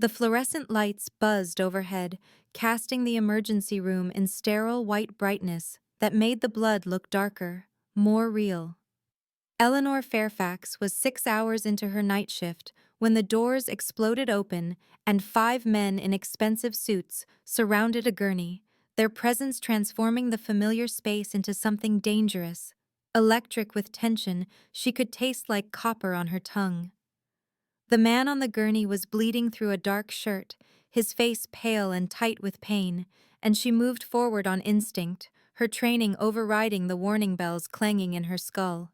The fluorescent lights buzzed overhead, casting the emergency room in sterile white brightness that made the blood look darker, more real. Eleanor Fairfax was 6 hours into her night shift when the doors exploded open and 5 men in expensive suits surrounded a gurney, their presence transforming the familiar space into something dangerous. Electric with tension, she could taste like copper on her tongue. The man on the gurney was bleeding through a dark shirt, his face pale and tight with pain, and she moved forward on instinct, her training overriding the warning bells clanging in her skull.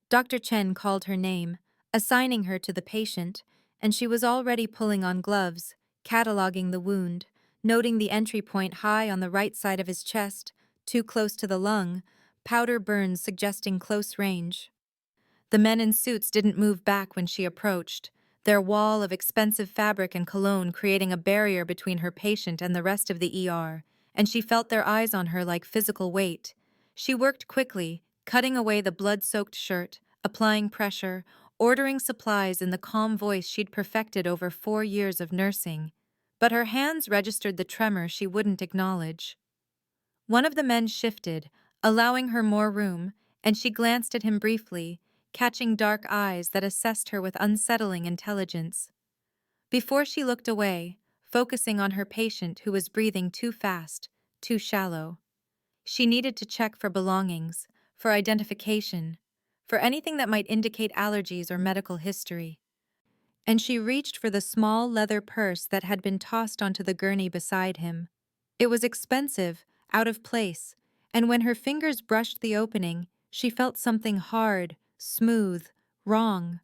Dr. Chen called her name, assigning her to the patient, and she was already pulling on gloves, cataloging the wound, noting the entry point high on the right side of his chest, too close to the lung, powder burns suggesting close range. The men in suits didn't move back when she approached, their wall of expensive fabric and cologne creating a barrier between her patient and the rest of the ER, and she felt their eyes on her like physical weight. She worked quickly, cutting away the blood-soaked shirt, applying pressure, ordering supplies in the calm voice she'd perfected over 4 years of nursing. But her hands registered the tremor she wouldn't acknowledge. One of the men shifted, allowing her more room, and she glanced at him briefly, catching dark eyes that assessed her with unsettling intelligence. Before she looked away, focusing on her patient who was breathing too fast, too shallow. She needed to check for belongings, for identification, for anything that might indicate allergies or medical history. And she reached for the small leather purse that had been tossed onto the gurney beside him. It was expensive, out of place, and when her fingers brushed the opening, she felt something hard, smooth, wrong.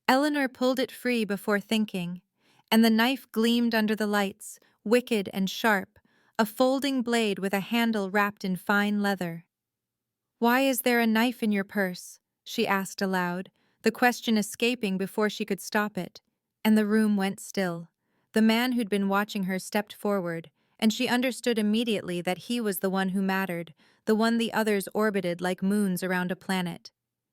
Eleanor pulled it free before thinking, and the knife gleamed under the lights, wicked and sharp, a folding blade with a handle wrapped in fine leather. "Why is there a knife in your purse?" she asked aloud, the question escaping before she could stop it, and the room went still. The man who'd been watching her stepped forward, and she understood immediately that he was the one who mattered, the one the others orbited like moons around a planet.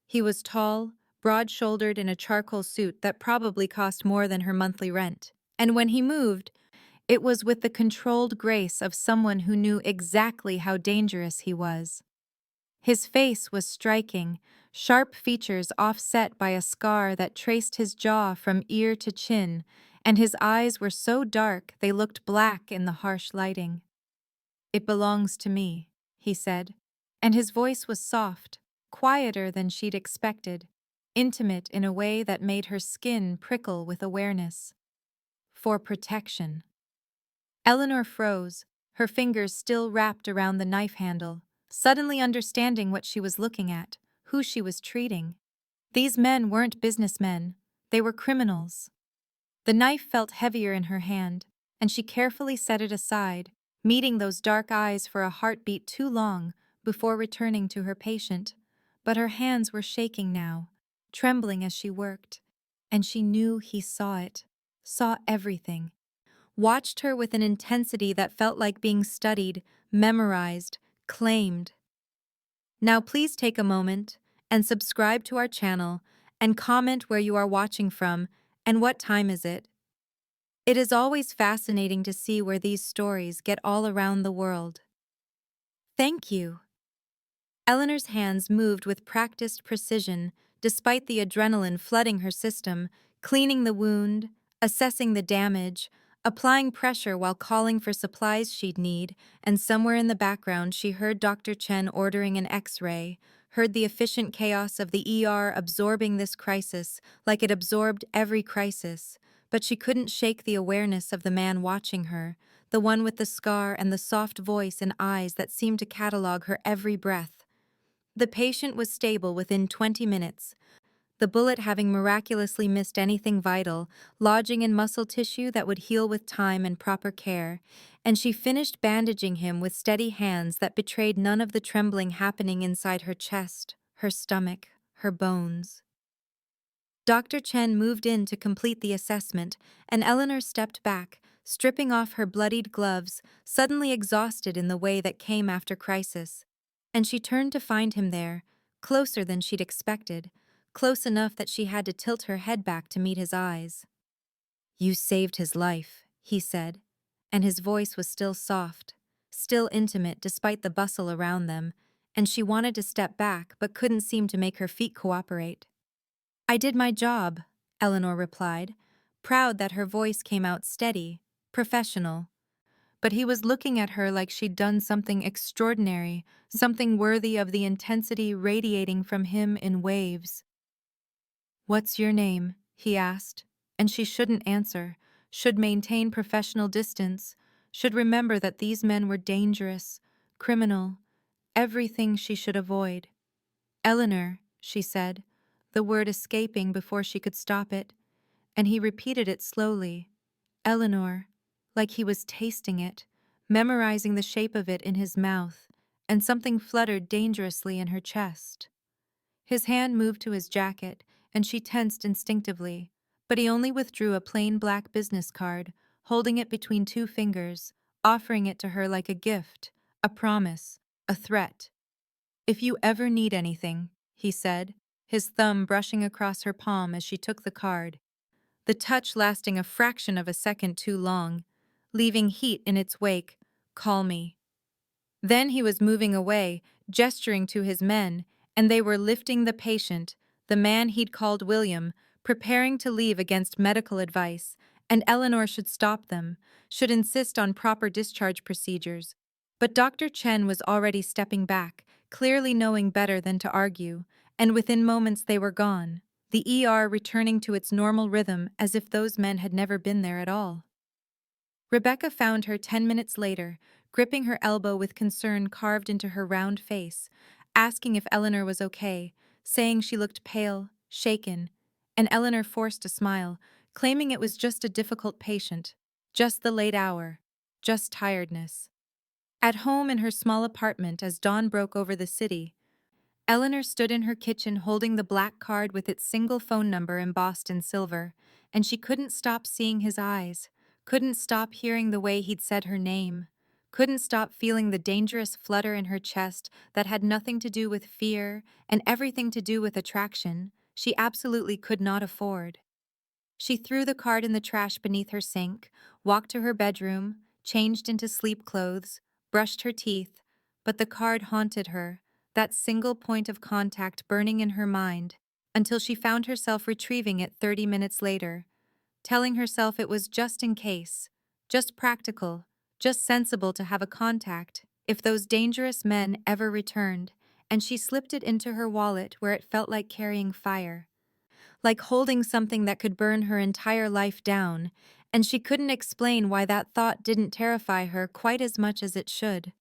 He was tall, broad-shouldered in a charcoal suit that probably cost more than her monthly rent, and when he moved, it was with the controlled grace of someone who knew exactly how dangerous he was. His face was striking, sharp features offset by a scar that traced his jaw from ear to chin, and his eyes were so dark they looked black in the harsh lighting. "It belongs to me," he said, and his voice was soft, quieter than she'd expected, intimate in a way that made her skin prickle with awareness. "For protection." Eleanor froze, her fingers still wrapped around the knife handle, suddenly understanding what she was looking at, who she was treating. These men weren't businessmen, they were criminals. The knife felt heavier in her hand, and she carefully set it aside, meeting those dark eyes for a heartbeat too long before returning to her patient. But her hands were shaking now, trembling as she worked, and she knew he saw it, saw everything, watched her with an intensity that felt like being studied, memorized, claimed. Now please take a moment and subscribe to our channel and comment where you are watching from and what time is it. It is always fascinating to see where these stories get all around the world. Thank you. Eleanor's hands moved with practiced precision, despite the adrenaline flooding her system, cleaning the wound, assessing the damage, applying pressure while calling for supplies she'd need, and somewhere in the background she heard Dr. Chen ordering an X-ray, heard the efficient chaos of the ER absorbing this crisis like it absorbed every crisis, but she couldn't shake the awareness of the man watching her, the one with the scar and the soft voice and eyes that seemed to catalog her every breath. The patient was stable within 20 minutes, the bullet having miraculously missed anything vital, lodging in muscle tissue that would heal with time and proper care, and she finished bandaging him with steady hands that betrayed none of the trembling happening inside her chest, her stomach, her bones. Dr. Chen moved in to complete the assessment, and Eleanor stepped back, stripping off her bloodied gloves, suddenly exhausted in the way that came after crisis. And she turned to find him there, closer than she'd expected, close enough that she had to tilt her head back to meet his eyes. "You saved his life," he said, and his voice was still soft, still intimate despite the bustle around them, and she wanted to step back but couldn't seem to make her feet cooperate. "I did my job," Eleanor replied, proud that her voice came out steady, professional. But he was looking at her like she'd done something extraordinary, something worthy of the intensity radiating from him in waves. "What's your name?" he asked, and she shouldn't answer, should maintain professional distance, should remember that these men were dangerous, criminal, everything she should avoid. "Eleanor," she said, the word escaping before she could stop it, and he repeated it slowly. "Eleanor," like he was tasting it, memorizing the shape of it in his mouth, and something fluttered dangerously in her chest. His hand moved to his jacket, and she tensed instinctively, but he only withdrew a plain black business card, holding it between two fingers, offering it to her like a gift, a promise, a threat. "If you ever need anything," he said, his thumb brushing across her palm as she took the card, the touch lasting a fraction of a second too long, leaving heat in its wake, "call me." Then he was moving away, gesturing to his men, and they were lifting the patient, the man he'd called William, preparing to leave against medical advice, and Eleanor should stop them, should insist on proper discharge procedures. But Dr. Chen was already stepping back, clearly knowing better than to argue, and within moments they were gone, the ER returning to its normal rhythm as if those men had never been there at all. Rebecca found her 10 minutes later, gripping her elbow with concern carved into her round face, asking if Eleanor was okay, saying she looked pale, shaken, and Eleanor forced a smile, claiming it was just a difficult patient, just the late hour, just tiredness. At home in her small apartment as dawn broke over the city, Eleanor stood in her kitchen holding the black card with its single phone number embossed in silver, and she couldn't stop seeing his eyes, couldn't stop hearing the way he'd said her name, couldn't stop feeling the dangerous flutter in her chest that had nothing to do with fear and everything to do with attraction she absolutely could not afford. She threw the card in the trash beneath her sink, walked to her bedroom, changed into sleep clothes, brushed her teeth, but the card haunted her, that single point of contact burning in her mind, until she found herself retrieving it 30 minutes later, telling herself it was just in case, just practical, just sensible to have a contact if those dangerous men ever returned, and she slipped it into her wallet where it felt like carrying fire, like holding something that could burn her entire life down, and she couldn't explain why that thought didn't terrify her quite as much as it should.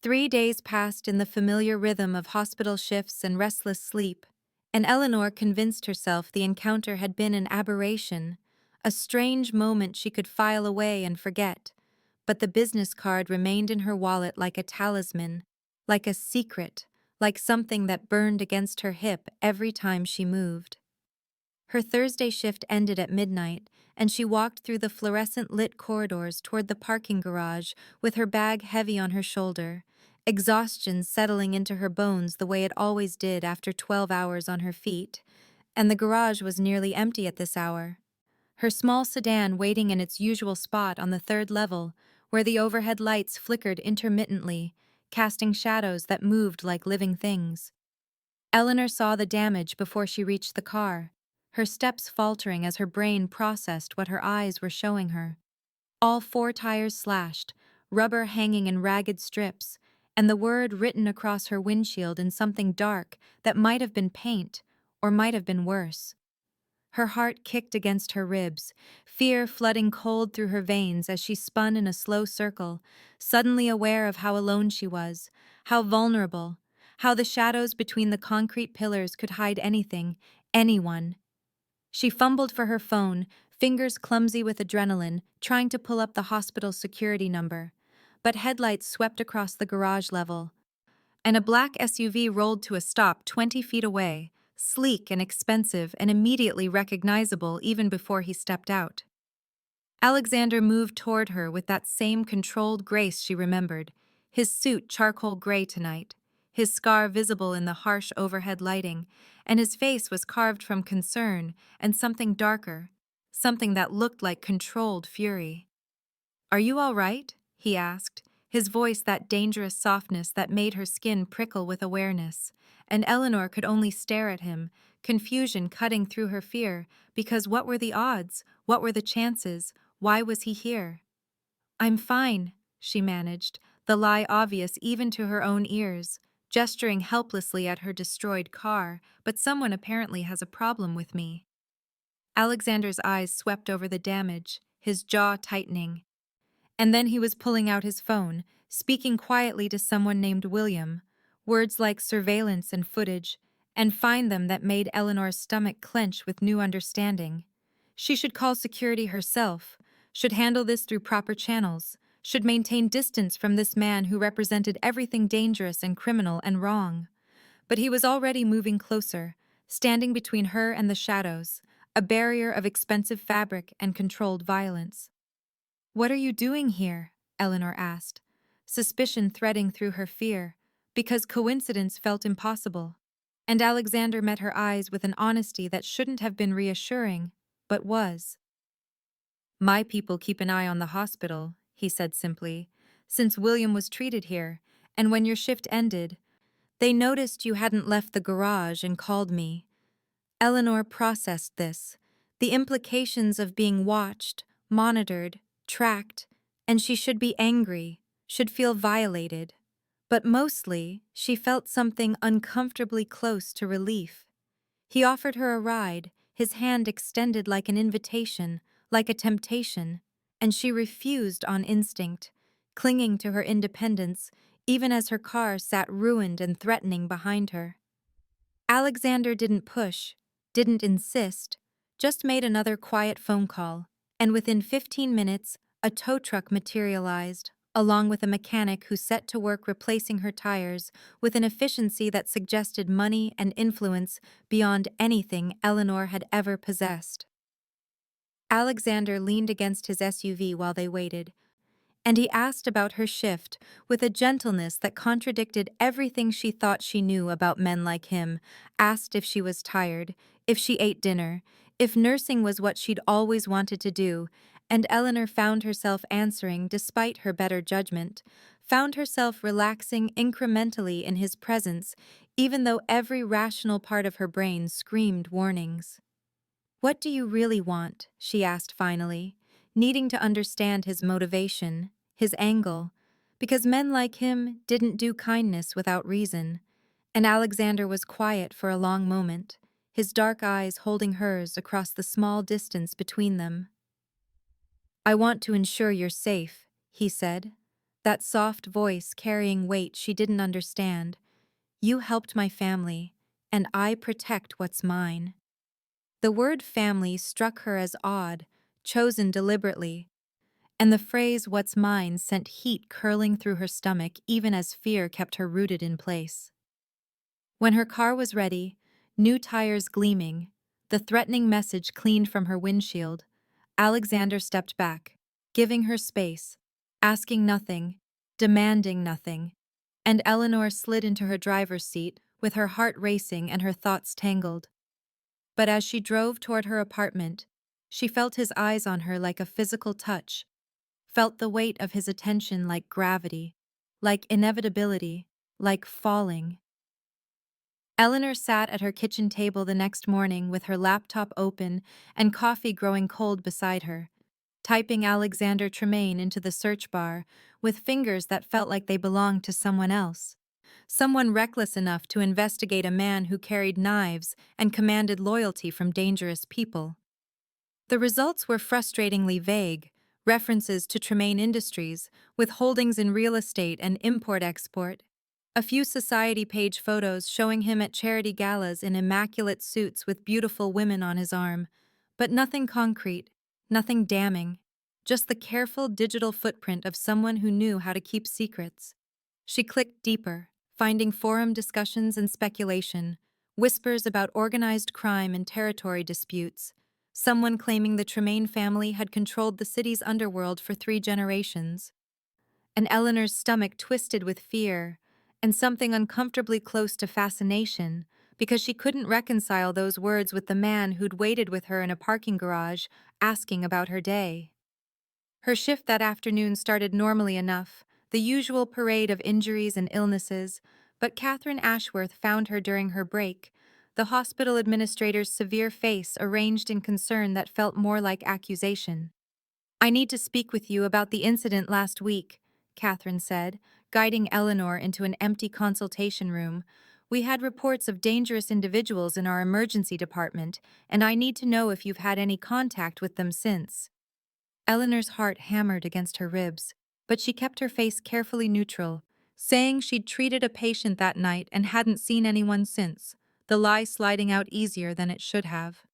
3 days passed in the familiar rhythm of hospital shifts and restless sleep, and Eleanor convinced herself the encounter had been an aberration, a strange moment she could file away and forget. But the business card remained in her wallet like a talisman, like a secret, like something that burned against her hip every time she moved. Her Thursday shift ended at midnight, and she walked through the fluorescent-lit corridors toward the parking garage with her bag heavy on her shoulder, exhaustion settling into her bones the way it always did after 12 hours on her feet, and the garage was nearly empty at this hour. Her small sedan waiting in its usual spot on the third level, where the overhead lights flickered intermittently, casting shadows that moved like living things. Eleanor saw the damage before she reached the car, her steps faltering as her brain processed what her eyes were showing her. All 4 tires slashed, rubber hanging in ragged strips, and the word written across her windshield in something dark that might have been paint, or might have been worse. Her heart kicked against her ribs, fear flooding cold through her veins as she spun in a slow circle, suddenly aware of how alone she was, how vulnerable, how the shadows between the concrete pillars could hide anything, anyone. She fumbled for her phone, fingers clumsy with adrenaline, trying to pull up the hospital security number. But headlights swept across the garage level, and a black SUV rolled to a stop 20 feet away, sleek and expensive and immediately recognizable even before he stepped out. Alexander moved toward her with that same controlled grace she remembered, his suit charcoal gray tonight, his scar visible in the harsh overhead lighting, and his face was carved from concern and something darker, something that looked like controlled fury. "Are you all right?" he asked, his voice that dangerous softness that made her skin prickle with awareness, and Eleanor could only stare at him, confusion cutting through her fear, because what were the odds? What were the chances? Why was he here? "I'm fine," she managed, the lie obvious even to her own ears, gesturing helplessly at her destroyed car, "but someone apparently has a problem with me." Alexander's eyes swept over the damage, his jaw tightening. And then he was pulling out his phone, speaking quietly to someone named William, words like surveillance and footage, and find them that made Eleanor's stomach clench with new understanding. She should call security herself, should handle this through proper channels, should maintain distance from this man who represented everything dangerous and criminal and wrong. But he was already moving closer, standing between her and the shadows, a barrier of expensive fabric and controlled violence. "What are you doing here?" Eleanor asked, suspicion threading through her fear, because coincidence felt impossible. And Alexander met her eyes with an honesty that shouldn't have been reassuring, but was. "My people keep an eye on the hospital," he said simply, "since William was treated here, and when your shift ended, they noticed you hadn't left the garage and called me." Eleanor processed this, the implications of being watched, monitored, tracked, and she should be angry, should feel violated. But mostly, she felt something uncomfortably close to relief. He offered her a ride, his hand extended like an invitation, like a temptation, and she refused on instinct, clinging to her independence, even as her car sat ruined and threatening behind her. Alexander didn't push, didn't insist, just made another quiet phone call, and within 15 minutes, a tow truck materialized, along with a mechanic who set to work replacing her tires with an efficiency that suggested money and influence beyond anything Eleanor had ever possessed. Alexander leaned against his SUV while they waited, and he asked about her shift with a gentleness that contradicted everything she thought she knew about men like him, asked if she was tired, if she ate dinner, if nursing was what she'd always wanted to do, and Eleanor found herself answering despite her better judgment, found herself relaxing incrementally in his presence, even though every rational part of her brain screamed warnings. "What do you really want?" she asked finally, needing to understand his motivation, his angle, because men like him didn't do kindness without reason, and Alexander was quiet for a long moment, his dark eyes holding hers across the small distance between them. "I want to ensure you're safe," he said, that soft voice carrying weight she didn't understand. "You helped my family, and I protect what's mine." The word family struck her as odd, chosen deliberately, and the phrase "what's mine" sent heat curling through her stomach even as fear kept her rooted in place. When her car was ready, new tires gleaming, the threatening message cleaned from her windshield, Alexander stepped back, giving her space, asking nothing, demanding nothing, and Eleanor slid into her driver's seat with her heart racing and her thoughts tangled. But as she drove toward her apartment, she felt his eyes on her like a physical touch, felt the weight of his attention like gravity, like inevitability, like falling. Eleanor sat at her kitchen table the next morning with her laptop open and coffee growing cold beside her, typing Alexander Tremayne into the search bar with fingers that felt like they belonged to someone else. Someone reckless enough to investigate a man who carried knives and commanded loyalty from dangerous people. The results were frustratingly vague, references to Tremayne Industries, with holdings in real estate and import-export, a few society page photos showing him at charity galas in immaculate suits with beautiful women on his arm, but nothing concrete, nothing damning, just the careful digital footprint of someone who knew how to keep secrets. She clicked deeper, finding forum discussions and speculation, whispers about organized crime and territory disputes, someone claiming the Tremayne family had controlled the city's underworld for 3 generations. And Eleanor's stomach twisted with fear, and something uncomfortably close to fascination, because she couldn't reconcile those words with the man who'd waited with her in a parking garage, asking about her day. Her shift that afternoon started normally enough, the usual parade of injuries and illnesses, but Catherine Ashworth found her during her break, the hospital administrator's severe face arranged in concern that felt more like accusation. "I need to speak with you about the incident last week," Catherine said, guiding Eleanor into an empty consultation room. "We had reports of dangerous individuals in our emergency department, and I need to know if you've had any contact with them since." Eleanor's heart hammered against her ribs, but she kept her face carefully neutral, saying she'd treated a patient that night and hadn't seen anyone since, the lie sliding out easier than it should have.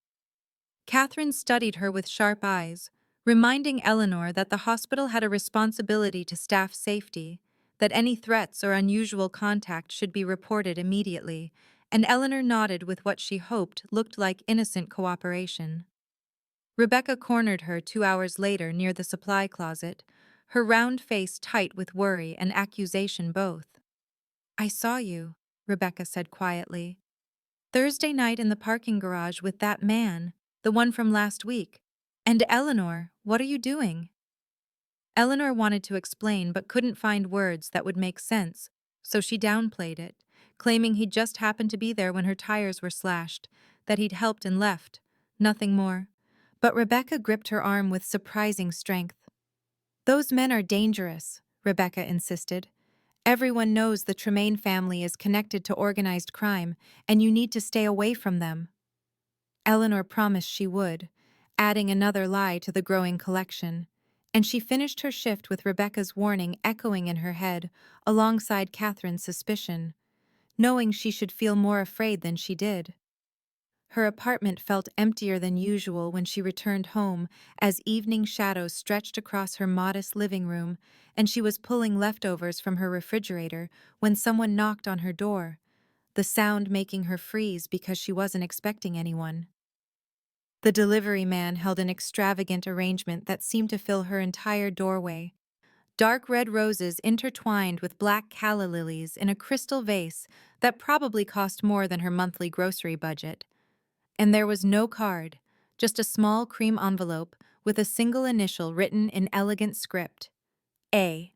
Catherine studied her with sharp eyes, reminding Eleanor that the hospital had a responsibility to staff safety, that any threats or unusual contact should be reported immediately, and Eleanor nodded with what she hoped looked like innocent cooperation. Rebecca cornered her 2 hours later near the supply closet, her round face tight with worry and accusation both. "I saw you," Rebecca said quietly. "Thursday night in the parking garage with that man, the one from last week. And Eleanor, what are you doing?" Eleanor wanted to explain but couldn't find words that would make sense, so she downplayed it, claiming he'd just happened to be there when her tires were slashed, that he'd helped and left, nothing more. But Rebecca gripped her arm with surprising strength. "Those men are dangerous," Rebecca insisted. "Everyone knows the Tremayne family is connected to organized crime, and you need to stay away from them." Eleanor promised she would, adding another lie to the growing collection, and she finished her shift with Rebecca's warning echoing in her head alongside Catherine's suspicion, knowing she should feel more afraid than she did. Her apartment felt emptier than usual when she returned home as evening shadows stretched across her modest living room, and she was pulling leftovers from her refrigerator when someone knocked on her door, the sound making her freeze because she wasn't expecting anyone. The delivery man held an extravagant arrangement that seemed to fill her entire doorway. Dark red roses intertwined with black calla lilies in a crystal vase that probably cost more than her monthly grocery budget. And there was no card, just a small cream envelope with a single initial written in elegant script. A.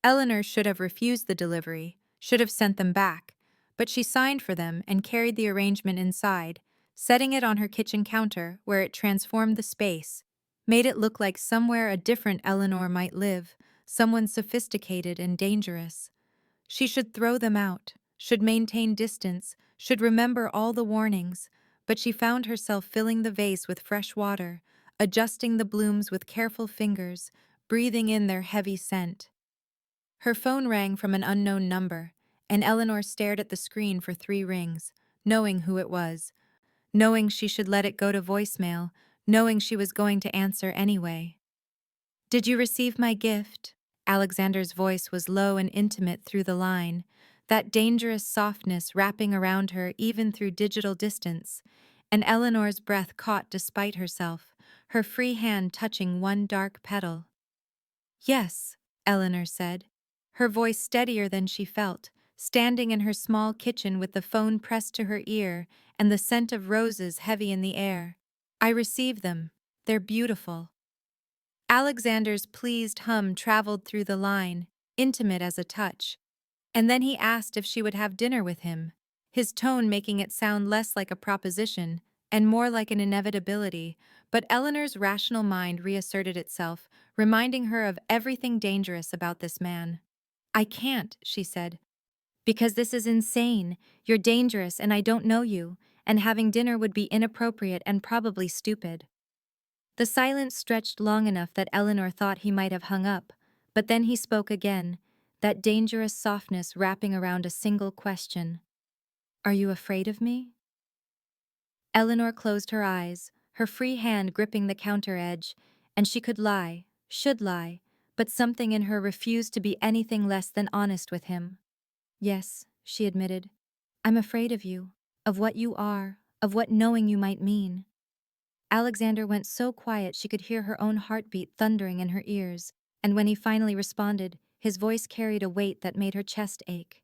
Eleanor should have refused the delivery, should have sent them back, but she signed for them and carried the arrangement inside, setting it on her kitchen counter where it transformed the space, made it look like somewhere a different Eleanor might live, someone sophisticated and dangerous. She should throw them out, should maintain distance, should remember all the warnings, but she found herself filling the vase with fresh water, adjusting the blooms with careful fingers, breathing in their heavy scent. Her phone rang from an unknown number, and Eleanor stared at the screen for 3 rings, knowing who it was, knowing she should let it go to voicemail, knowing she was going to answer anyway. "Did you receive my gift?" Alexander's voice was low and intimate through the line, that dangerous softness wrapping around her even through digital distance, and Eleanor's breath caught despite herself, her free hand touching one dark petal. "Yes," Eleanor said, her voice steadier than she felt, standing in her small kitchen with the phone pressed to her ear and the scent of roses heavy in the air. "I received them. They're beautiful." Alexander's pleased hum traveled through the line, intimate as a touch. And then he asked if she would have dinner with him, his tone making it sound less like a proposition and more like an inevitability, but Eleanor's rational mind reasserted itself, reminding her of everything dangerous about this man. "I can't," she said, "because this is insane. You're dangerous and I don't know you, and having dinner would be inappropriate and probably stupid." The silence stretched long enough that Eleanor thought he might have hung up, but then he spoke again, that dangerous softness wrapping around a single question. "Are you afraid of me?" Eleanor closed her eyes, her free hand gripping the counter edge, and she could lie, should lie, but something in her refused to be anything less than honest with him. "Yes," she admitted. "I'm afraid of you, of what you are, of what knowing you might mean." Alexander went so quiet she could hear her own heartbeat thundering in her ears, and when he finally responded, his voice carried a weight that made her chest ache.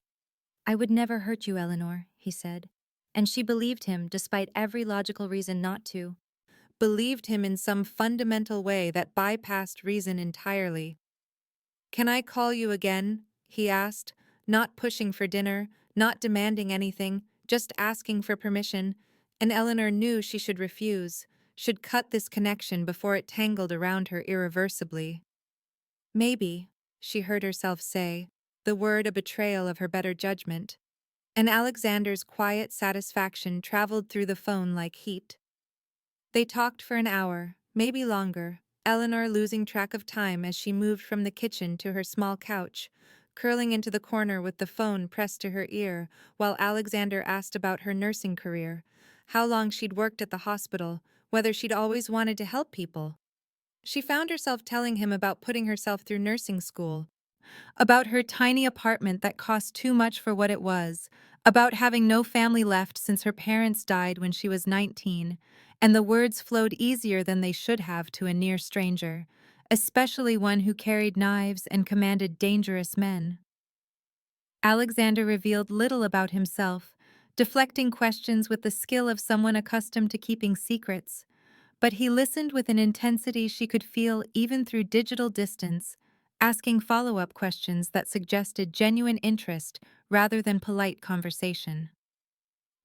"I would never hurt you, Eleanor," he said, and she believed him despite every logical reason not to. Believed him in some fundamental way that bypassed reason entirely. "Can I call you again?" he asked, not pushing for dinner, not demanding anything, just asking for permission, and Eleanor knew she should refuse, should cut this connection before it tangled around her irreversibly. "Maybe," she heard herself say, the word a betrayal of her better judgment, and Alexander's quiet satisfaction traveled through the phone like heat. They talked for an hour, maybe longer, Eleanor losing track of time as she moved from the kitchen to her small couch, curling into the corner with the phone pressed to her ear, while Alexander asked about her nursing career, how long she'd worked at the hospital, whether she'd always wanted to help people. She found herself telling him about putting herself through nursing school, about her tiny apartment that cost too much for what it was, about having no family left since her parents died when she was 19, and the words flowed easier than they should have to a near stranger, especially one who carried knives and commanded dangerous men. Alexander revealed little about himself, deflecting questions with the skill of someone accustomed to keeping secrets, but he listened with an intensity she could feel even through digital distance, asking follow-up questions that suggested genuine interest rather than polite conversation.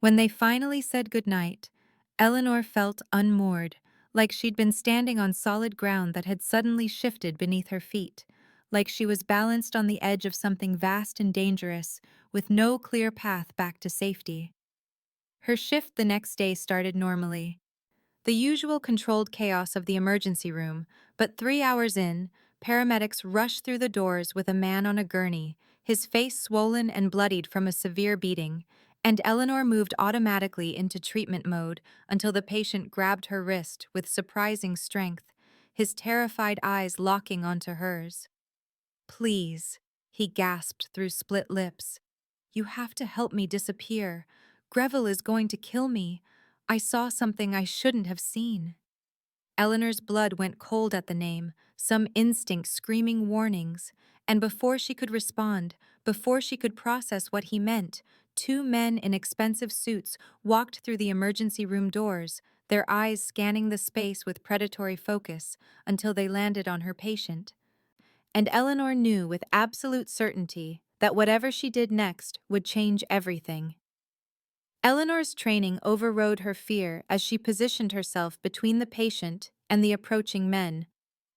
When they finally said goodnight, Eleanor felt unmoored, like she'd been standing on solid ground that had suddenly shifted beneath her feet, like she was balanced on the edge of something vast and dangerous, with no clear path back to safety. Her shift the next day started normally, the usual controlled chaos of the emergency room, but 3 hours in, paramedics rushed through the doors with a man on a gurney, his face swollen and bloodied from a severe beating, and Eleanor moved automatically into treatment mode until the patient grabbed her wrist with surprising strength, his terrified eyes locking onto hers. "Please," he gasped through split lips. "You have to help me disappear. Greville is going to kill me. I saw something I shouldn't have seen." Eleanor's blood went cold at the name, some instinct screaming warnings, and before she could respond, before she could process what he meant, two men in expensive suits walked through the emergency room doors, their eyes scanning the space with predatory focus until they landed on her patient. And Eleanor knew with absolute certainty that whatever she did next would change everything. Eleanor's training overrode her fear as she positioned herself between the patient and the approaching men,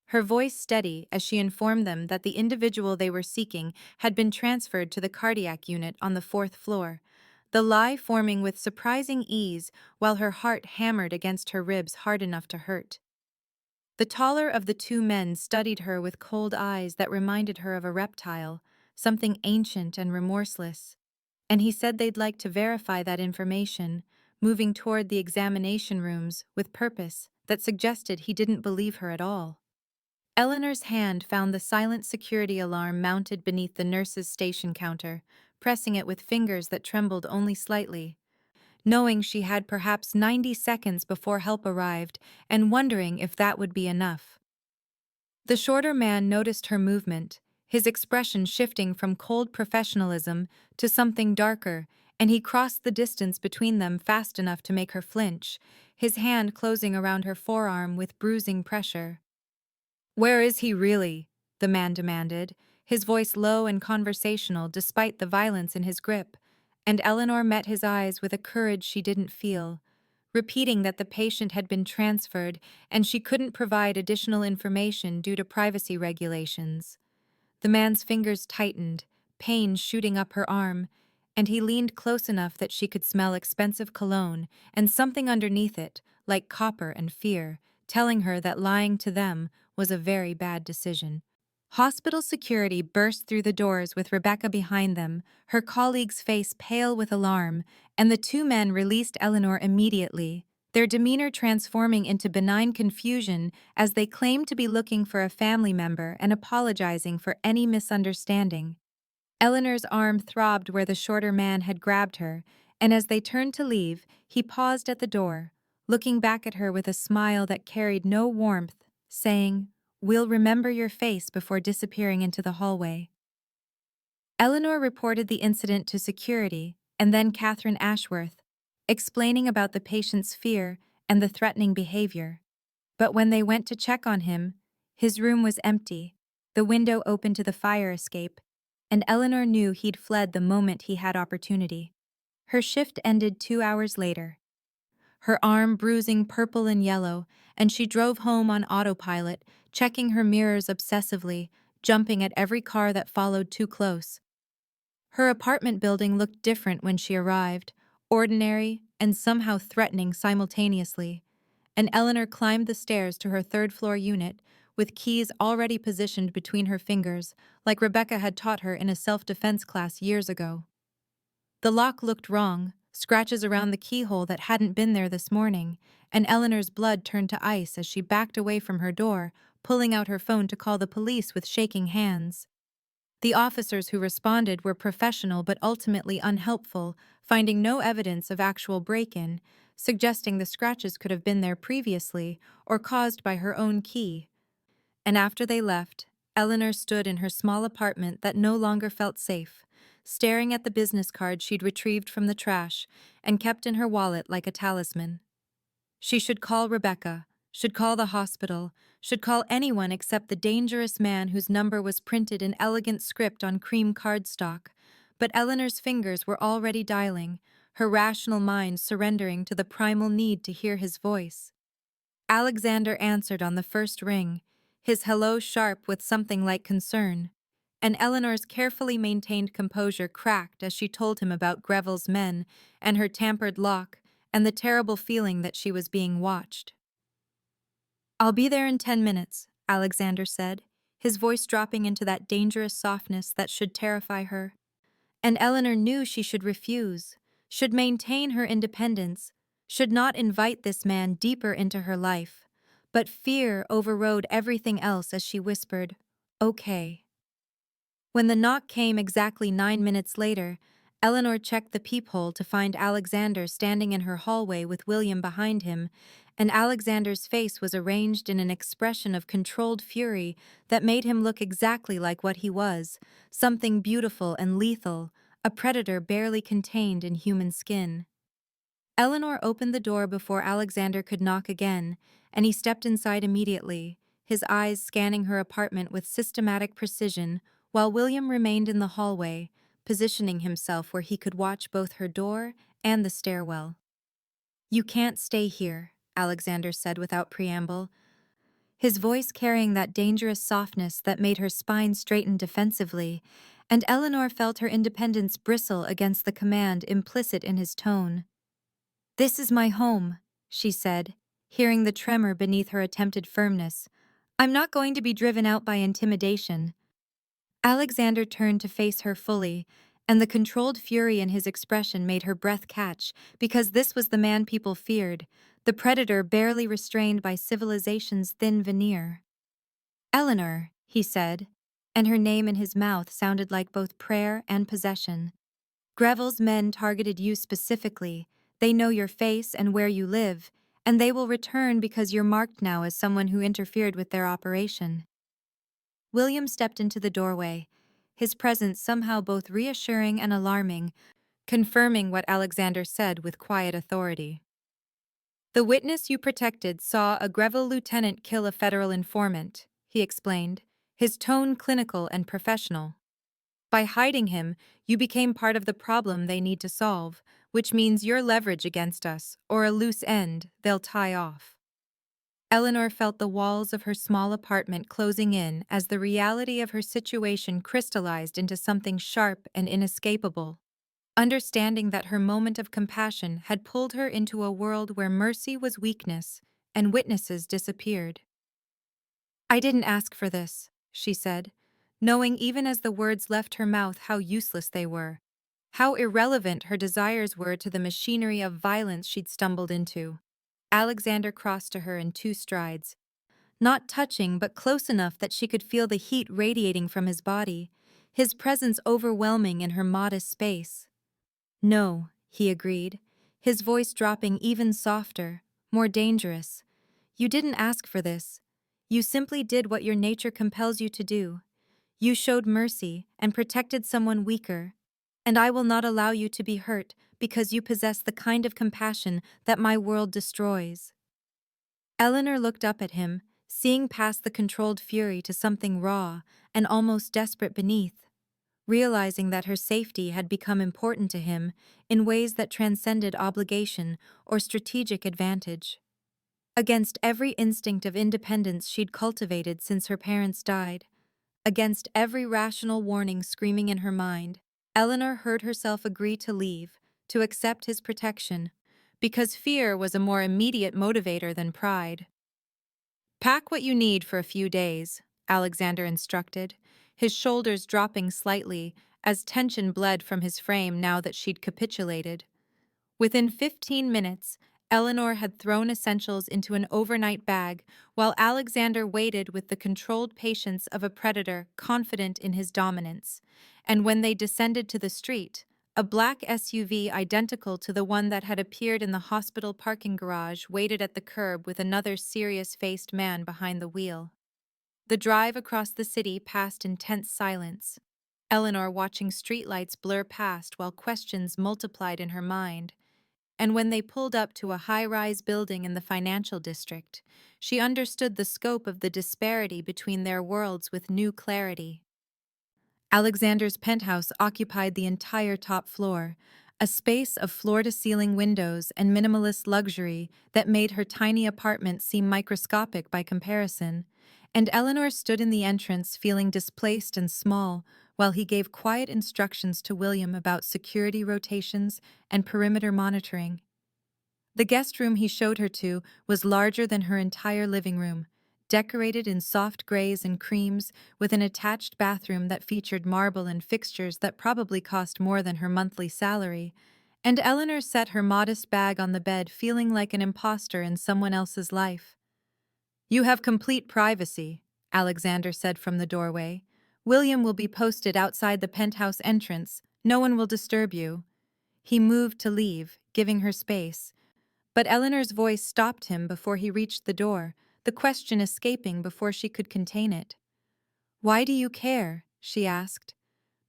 her voice steady as she informed them that the individual they were seeking had been transferred to the cardiac unit on the 4th floor, the lie forming with surprising ease while her heart hammered against her ribs hard enough to hurt. The taller of the two men studied her with cold eyes that reminded her of a reptile, something ancient and remorseless, and he said they'd like to verify that information, moving toward the examination rooms with purpose that suggested he didn't believe her at all. Eleanor's hand found the silent security alarm mounted beneath the nurse's station counter, pressing it with fingers that trembled only slightly, knowing she had perhaps 90 seconds before help arrived and wondering if that would be enough. The shorter man noticed her movement, his expression shifting from cold professionalism to something darker, and he crossed the distance between them fast enough to make her flinch, his hand closing around her forearm with bruising pressure. "Where is he really?" the man demanded, his voice low and conversational despite the violence in his grip, and Eleanor met his eyes with a courage she didn't feel, repeating that the patient had been transferred and she couldn't provide additional information due to privacy regulations. The man's fingers tightened, pain shooting up her arm, and he leaned close enough that she could smell expensive cologne and something underneath it, like copper and fear, telling her that lying to them was a very bad decision. Hospital security burst through the doors with Rebecca behind them, her colleague's face pale with alarm, and the two men released Eleanor immediately, their demeanor transforming into benign confusion as they claimed to be looking for a family member and apologizing for any misunderstanding. Eleanor's arm throbbed where the shorter man had grabbed her, and as they turned to leave, he paused at the door, looking back at her with a smile that carried no warmth, saying, "We'll remember your face," before disappearing into the hallway. Eleanor reported the incident to security, and then Catherine Ashworth, explaining about the patient's fear and the threatening behavior. But when they went to check on him, his room was empty, the window open to the fire escape, and Eleanor knew he'd fled the moment he had opportunity. Her shift ended 2 hours later, her arm bruising purple and yellow, and she drove home on autopilot, checking her mirrors obsessively, jumping at every car that followed too close. Her apartment building looked different when she arrived, ordinary and somehow threatening simultaneously, and Eleanor climbed the stairs to her third-floor unit, with keys already positioned between her fingers, like Rebecca had taught her in a self-defense class years ago. The lock looked wrong, scratches around the keyhole that hadn't been there this morning, and Eleanor's blood turned to ice as she backed away from her door, pulling out her phone to call the police with shaking hands. The officers who responded were professional but ultimately unhelpful, finding no evidence of actual break-in, suggesting the scratches could have been there previously or caused by her own key. And after they left, Eleanor stood in her small apartment that no longer felt safe, staring at the business card she'd retrieved from the trash and kept in her wallet like a talisman. She should call Rebecca, should call the hospital, should call anyone except the dangerous man whose number was printed in elegant script on cream cardstock. But Eleanor's fingers were already dialing, her rational mind surrendering to the primal need to hear his voice. Alexander answered on the first ring, his hello sharp with something like concern, and Eleanor's carefully maintained composure cracked as she told him about Greville's men and her tampered lock and the terrible feeling that she was being watched. "I'll be there in 10 minutes, Alexander said, his voice dropping into that dangerous softness that should terrify her. And Eleanor knew she should refuse, should maintain her independence, should not invite this man deeper into her life. But fear overrode everything else as she whispered, "Okay." When the knock came exactly 9 minutes later, Eleanor checked the peephole to find Alexander standing in her hallway with William behind him, and Alexander's face was arranged in an expression of controlled fury that made him look exactly like what he was, something beautiful and lethal, a predator barely contained in human skin. Eleanor opened the door before Alexander could knock again, and he stepped inside immediately, his eyes scanning her apartment with systematic precision, while William remained in the hallway, positioning himself where he could watch both her door and the stairwell. "You can't stay here," Alexander said without preamble, his voice carrying that dangerous softness that made her spine straighten defensively, and Eleanor felt her independence bristle against the command implicit in his tone. "This is my home," she said, hearing the tremor beneath her attempted firmness. "I'm not going to be driven out by intimidation." Alexander turned to face her fully, and the controlled fury in his expression made her breath catch, because this was the man people feared, the predator barely restrained by civilization's thin veneer. "Eleanor," he said, and her name in his mouth sounded like both prayer and possession. "Greville's men targeted you specifically. They know your face and where you live, and they will return because you're marked now as someone who interfered with their operation." William stepped into the doorway, his presence somehow both reassuring and alarming, confirming what Alexander said with quiet authority. "The witness you protected saw a Greville lieutenant kill a federal informant," he explained, his tone clinical and professional. "By hiding him, you became part of the problem they need to solve, which means you're leverage against us, or a loose end they'll tie off." Eleanor felt the walls of her small apartment closing in as the reality of her situation crystallized into something sharp and inescapable, understanding that her moment of compassion had pulled her into a world where mercy was weakness and witnesses disappeared. "I didn't ask for this," she said, knowing even as the words left her mouth how useless they were, how irrelevant her desires were to the machinery of violence she'd stumbled into. Alexander crossed to her in 2 strides, not touching but close enough that she could feel the heat radiating from his body, his presence overwhelming in her modest space. "No," he agreed, his voice dropping even softer, more dangerous. "You didn't ask for this. You simply did what your nature compels you to do. You showed mercy and protected someone weaker, and I will not allow you to be hurt because you possess the kind of compassion that my world destroys." Eleanor looked up at him, seeing past the controlled fury to something raw and almost desperate beneath, realizing that her safety had become important to him in ways that transcended obligation or strategic advantage. Against every instinct of independence she'd cultivated since her parents died, against every rational warning screaming in her mind, Eleanor heard herself agree to leave, to accept his protection, because fear was a more immediate motivator than pride. "Pack what you need for a few days," Alexander instructed, his shoulders dropping slightly as tension bled from his frame now that she'd capitulated. Within 15 minutes, Eleanor had thrown essentials into an overnight bag, while Alexander waited with the controlled patience of a predator confident in his dominance. And when they descended to the street, a black SUV identical to the one that had appeared in the hospital parking garage waited at the curb with another serious-faced man behind the wheel. The drive across the city passed in tense silence, Eleanor watching streetlights blur past while questions multiplied in her mind. And when they pulled up to a high-rise building in the financial district, she understood the scope of the disparity between their worlds with new clarity. Alexander's penthouse occupied the entire top floor, a space of floor-to-ceiling windows and minimalist luxury that made her tiny apartment seem microscopic by comparison, and Eleanor stood in the entrance feeling displaced and small, while he gave quiet instructions to William about security rotations and perimeter monitoring. The guest room he showed her to was larger than her entire living room, decorated in soft grays and creams, with an attached bathroom that featured marble and fixtures that probably cost more than her monthly salary, and Eleanor set her modest bag on the bed feeling like an imposter in someone else's life. "You have complete privacy," Alexander said from the doorway. "William will be posted outside the penthouse entrance. No one will disturb you." He moved to leave, giving her space. But Eleanor's voice stopped him before he reached the door, the question escaping before she could contain it. "Why do you care?" she asked.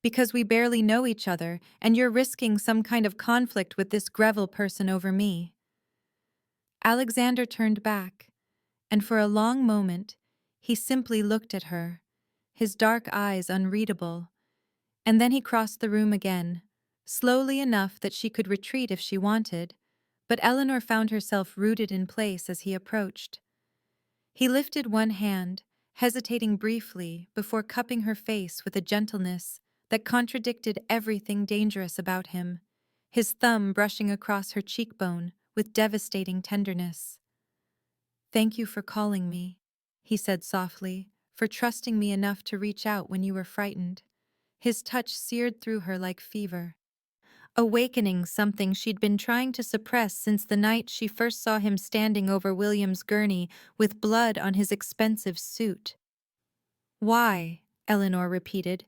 "Because we barely know each other, and you're risking some kind of conflict with this Greville person over me." Alexander turned back, and for a long moment, he simply looked at her, his dark eyes unreadable. And then he crossed the room again, slowly enough that she could retreat if she wanted, but Eleanor found herself rooted in place as he approached. He lifted one hand, hesitating briefly before cupping her face with a gentleness that contradicted everything dangerous about him, his thumb brushing across her cheekbone with devastating tenderness. "Thank you for calling me," he said softly, "for trusting me enough to reach out when you were frightened." His touch seared through her like fever, awakening something she'd been trying to suppress since the night she first saw him standing over William's gurney with blood on his expensive suit. "Why?" Eleanor repeated,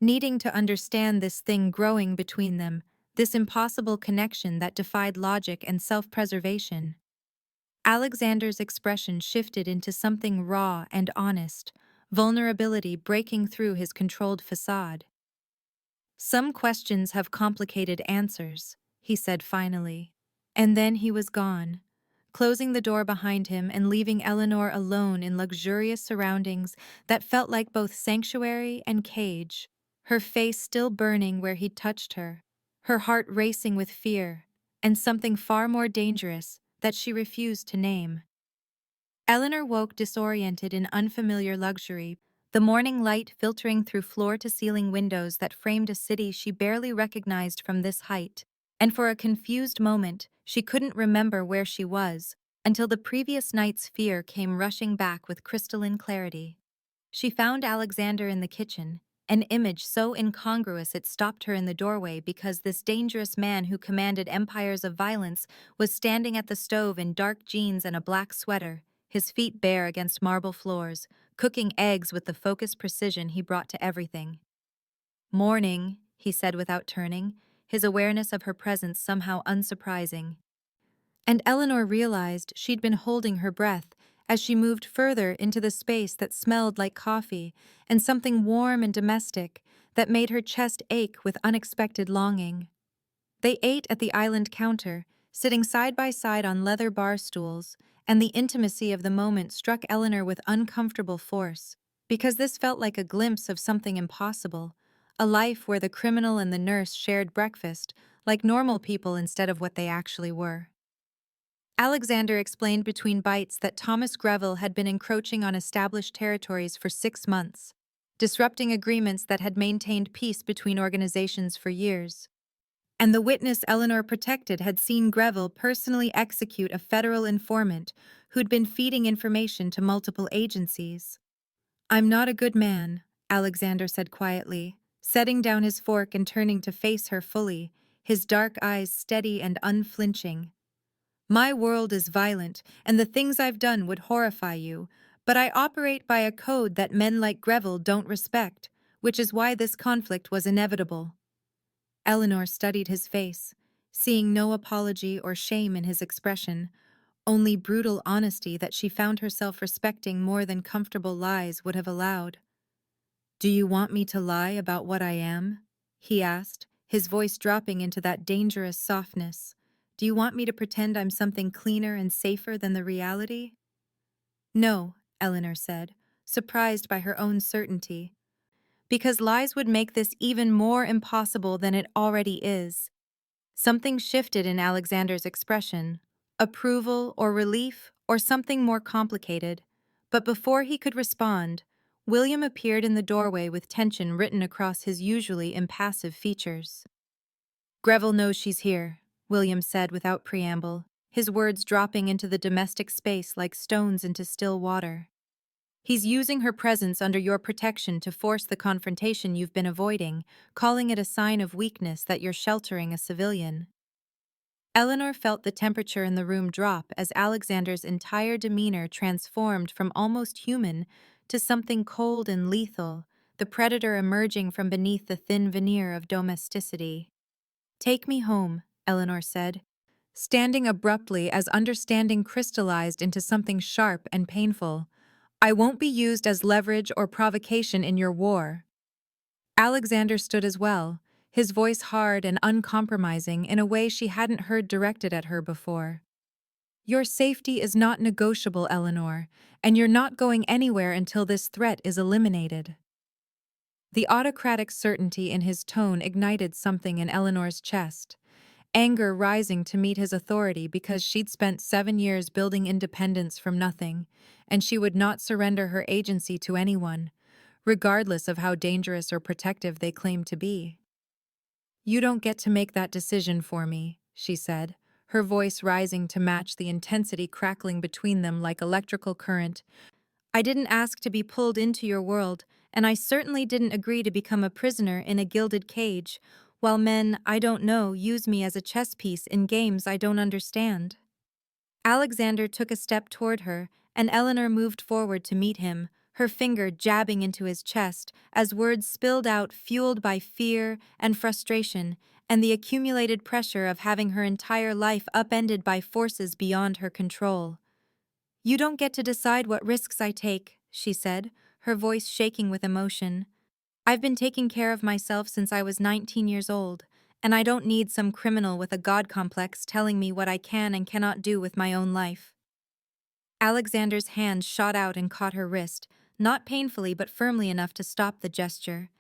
needing to understand this thing growing between them, this impossible connection that defied logic and self-preservation. Alexander's expression shifted into something raw and honest, vulnerability breaking through his controlled facade. "Some questions have complicated answers," he said finally. And then he was gone, closing the door behind him and leaving Eleanor alone in luxurious surroundings that felt like both sanctuary and cage, her face still burning where he'd touched her, her heart racing with fear, and something far more dangerous that she refused to name. Eleanor woke disoriented in unfamiliar luxury, the morning light filtering through floor-to-ceiling windows that framed a city she barely recognized from this height, and for a confused moment, she couldn't remember where she was, until the previous night's fear came rushing back with crystalline clarity. She found Alexander in the kitchen, an image so incongruous it stopped her in the doorway because this dangerous man who commanded empires of violence was standing at the stove in dark jeans and a black sweater, his feet bare against marble floors, cooking eggs with the focused precision he brought to everything. "Morning," he said without turning, his awareness of her presence somehow unsurprising. And Eleanor realized she'd been holding her breath as she moved further into the space that smelled like coffee and something warm and domestic that made her chest ache with unexpected longing. They ate at the island counter, sitting side by side on leather bar stools, and the intimacy of the moment struck Eleanor with uncomfortable force, because this felt like a glimpse of something impossible, a life where the criminal and the nurse shared breakfast, like normal people instead of what they actually were. Alexander explained between bites that Thomas Greville had been encroaching on established territories for 6 months, disrupting agreements that had maintained peace between organizations for years. And the witness Eleanor protected had seen Greville personally execute a federal informant who'd been feeding information to multiple agencies. "I'm not a good man," Alexander said quietly, setting down his fork and turning to face her fully, his dark eyes steady and unflinching. "My world is violent, and the things I've done would horrify you, but I operate by a code that men like Greville don't respect, which is why this conflict was inevitable." Eleanor studied his face, seeing no apology or shame in his expression, only brutal honesty that she found herself respecting more than comfortable lies would have allowed. "Do you want me to lie about what I am?" he asked, his voice dropping into that dangerous softness. "Do you want me to pretend I'm something cleaner and safer than the reality?" "No," Eleanor said, surprised by her own certainty. "Because lies would make this even more impossible than it already is." Something shifted in Alexander's expression, approval or relief or something more complicated. But before he could respond, William appeared in the doorway with tension written across his usually impassive features. "Greville knows she's here," William said without preamble, his words dropping into the domestic space like stones into still water. "He's using her presence under your protection to force the confrontation you've been avoiding, calling it a sign of weakness that you're sheltering a civilian." Eleanor felt the temperature in the room drop as Alexander's entire demeanor transformed from almost human to something cold and lethal, the predator emerging from beneath the thin veneer of domesticity. "Take me home," Eleanor said, standing abruptly as understanding crystallized into something sharp and painful. "I won't be used as leverage or provocation in your war." Alexander stood as well, his voice hard and uncompromising in a way she hadn't heard directed at her before. "Your safety is not negotiable, Eleanor, and you're not going anywhere until this threat is eliminated." The autocratic certainty in his tone ignited something in Eleanor's chest, anger rising to meet his authority because she'd spent 7 years building independence from nothing, and she would not surrender her agency to anyone, regardless of how dangerous or protective they claimed to be. "You don't get to make that decision for me," she said, her voice rising to match the intensity crackling between them like electrical current. "I didn't ask to be pulled into your world, and I certainly didn't agree to become a prisoner in a gilded cage, while men I don't know use me as a chess piece in games I don't understand." Alexander took a step toward her, and Eleanor moved forward to meet him, her finger jabbing into his chest as words spilled out fueled by fear and frustration and the accumulated pressure of having her entire life upended by forces beyond her control. "You don't get to decide what risks I take," she said, her voice shaking with emotion. "I've been taking care of myself since I was 19 years old, and I don't need some criminal with a god complex telling me what I can and cannot do with my own life." Alexander's hand shot out and caught her wrist, not painfully but firmly enough to stop the gesture.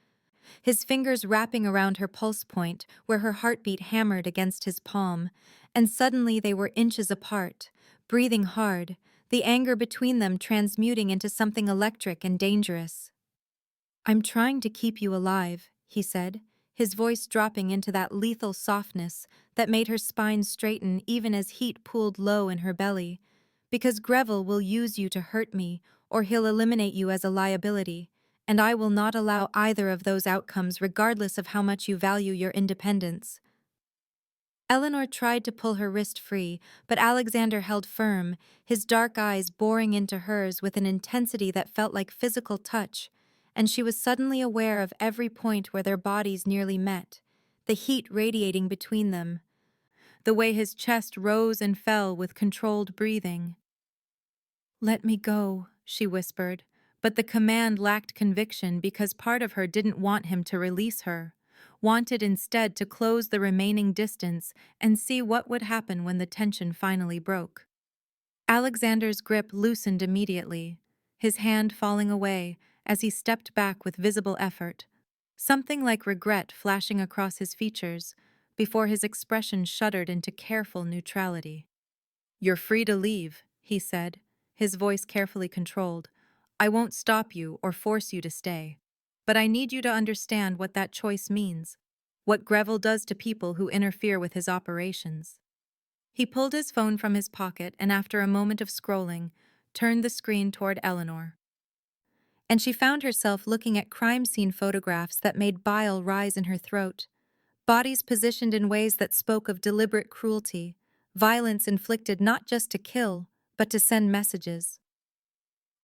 His fingers wrapping around her pulse point, where her heartbeat hammered against his palm, and suddenly they were inches apart, breathing hard, the anger between them transmuting into something electric and dangerous. "I'm trying to keep you alive," he said, his voice dropping into that lethal softness that made her spine straighten even as heat pooled low in her belly. "Because Greville will use you to hurt me, or he'll eliminate you as a liability, and I will not allow either of those outcomes regardless of how much you value your independence." Eleanor tried to pull her wrist free, but Alexander held firm, his dark eyes boring into hers with an intensity that felt like physical touch, and she was suddenly aware of every point where their bodies nearly met, the heat radiating between them, the way his chest rose and fell with controlled breathing. "Let me go," she whispered, but the command lacked conviction because part of her didn't want him to release her. wanted instead to close the remaining distance and see what would happen when the tension finally broke. Alexander's grip loosened immediately, his hand falling away as he stepped back with visible effort, something like regret flashing across his features before his expression shuddered into careful neutrality. "You're free to leave," he said, his voice carefully controlled. "I won't stop you or force you to stay. But I need you to understand what that choice means, what Greville does to people who interfere with his operations." He pulled his phone from his pocket and after a moment of scrolling, turned the screen toward Eleanor. And she found herself looking at crime scene photographs that made bile rise in her throat, bodies positioned in ways that spoke of deliberate cruelty, violence inflicted not just to kill, but to send messages.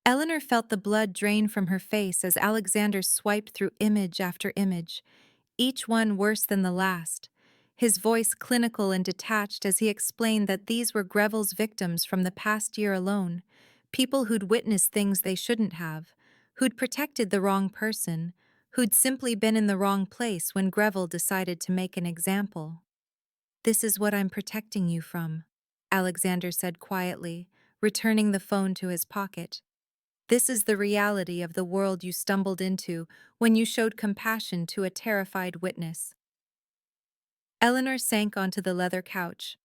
Eleanor felt the blood drain from her face as Alexander swiped through image after image, each one worse than the last, his voice clinical and detached as he explained that these were Greville's victims from the past year alone, people who'd witnessed things they shouldn't have, who'd protected the wrong person, who'd simply been in the wrong place when Greville decided to make an example. "This is what I'm protecting you from," Alexander said quietly, returning the phone to his pocket. "This is the reality of the world you stumbled into when you showed compassion to a terrified witness." Eleanor sank onto the leather couch,